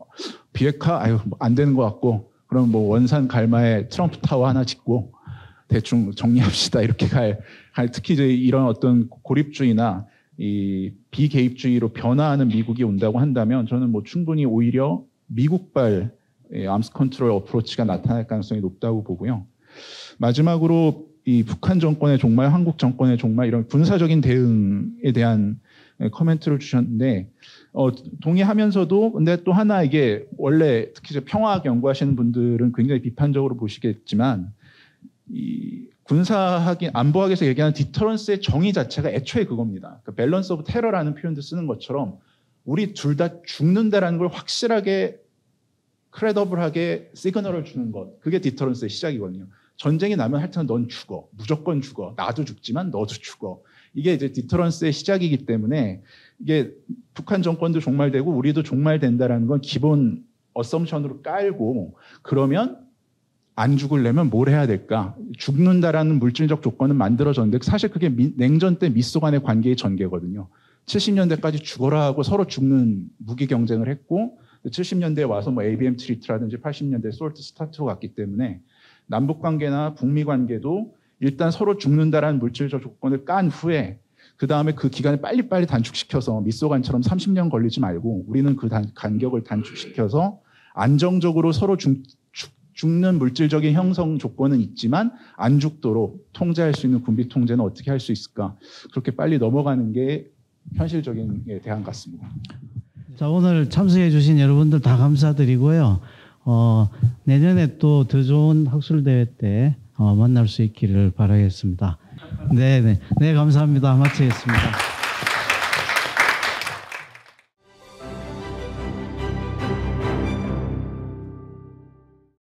비핵화 안 되는 것 같고 그럼 뭐 원산 갈마에 트럼프 타워 하나 짓고 대충 정리합시다. 이렇게 갈 특히 이제 이런 어떤 고립주의나 이 비개입주의로 변화하는 미국이 온다고 한다면 저는 뭐 충분히 오히려 미국발 암스 컨트롤 어프로치가 나타날 가능성이 높다고 보고요. 마지막으로 이 북한 정권의 종말, 한국 정권의 종말 이런 군사적인 대응에 대한 코멘트를 주셨는데 동의하면서도 근데 또 하나 이게 원래 특히 이제 평화학 연구하시는 분들은 굉장히 비판적으로 보시겠지만 이 군사학이 안보학에서 얘기하는 디터런스의 정의 자체가 애초에 그겁니다. 그러니까 밸런스 오브 테러라는 표현도 쓰는 것처럼 우리 둘 다 죽는다라는 걸 확실하게 크레더블하게 시그널을 주는 것 그게 디터런스의 시작이거든요. 전쟁이 나면 하여튼 넌 죽어. 무조건 죽어. 나도 죽지만 너도 죽어. 이게 이제 디터런스의 시작이기 때문에 이게 북한 정권도 종말되고 우리도 종말된다라는 건 기본 어썸션으로 깔고 그러면 안 죽으려면 뭘 해야 될까? 죽는다라는 물질적 조건은 만들어졌는데 사실 그게 냉전 때 미소 간의 관계의 전개거든요. 70년대까지 죽어라 하고 서로 죽는 무기 경쟁을 했고 70년대에 와서 뭐 ABM 트리트라든지 80년대 솔트 스타트로 갔기 때문에 남북 관계나 북미 관계도 일단 서로 죽는다라는 물질적 조건을 깐 후에 그 다음에 그 기간을 빨리빨리 단축시켜서 미소간처럼 30년 걸리지 말고 우리는 그 간격을 단축시켜서 안정적으로 서로 죽는 물질적인 형성 조건은 있지만 안 죽도록 통제할 수 있는 군비 통제는 어떻게 할 수 있을까? 그렇게 빨리 넘어가는 게 현실적인 대안 같습니다. 자, 오늘 참석해 주신 여러분들 다 감사드리고요. 내년에 또 더 좋은 학술대회 때 만날 수 있기를 바라겠습니다. 네, 감사합니다. 마치겠습니다.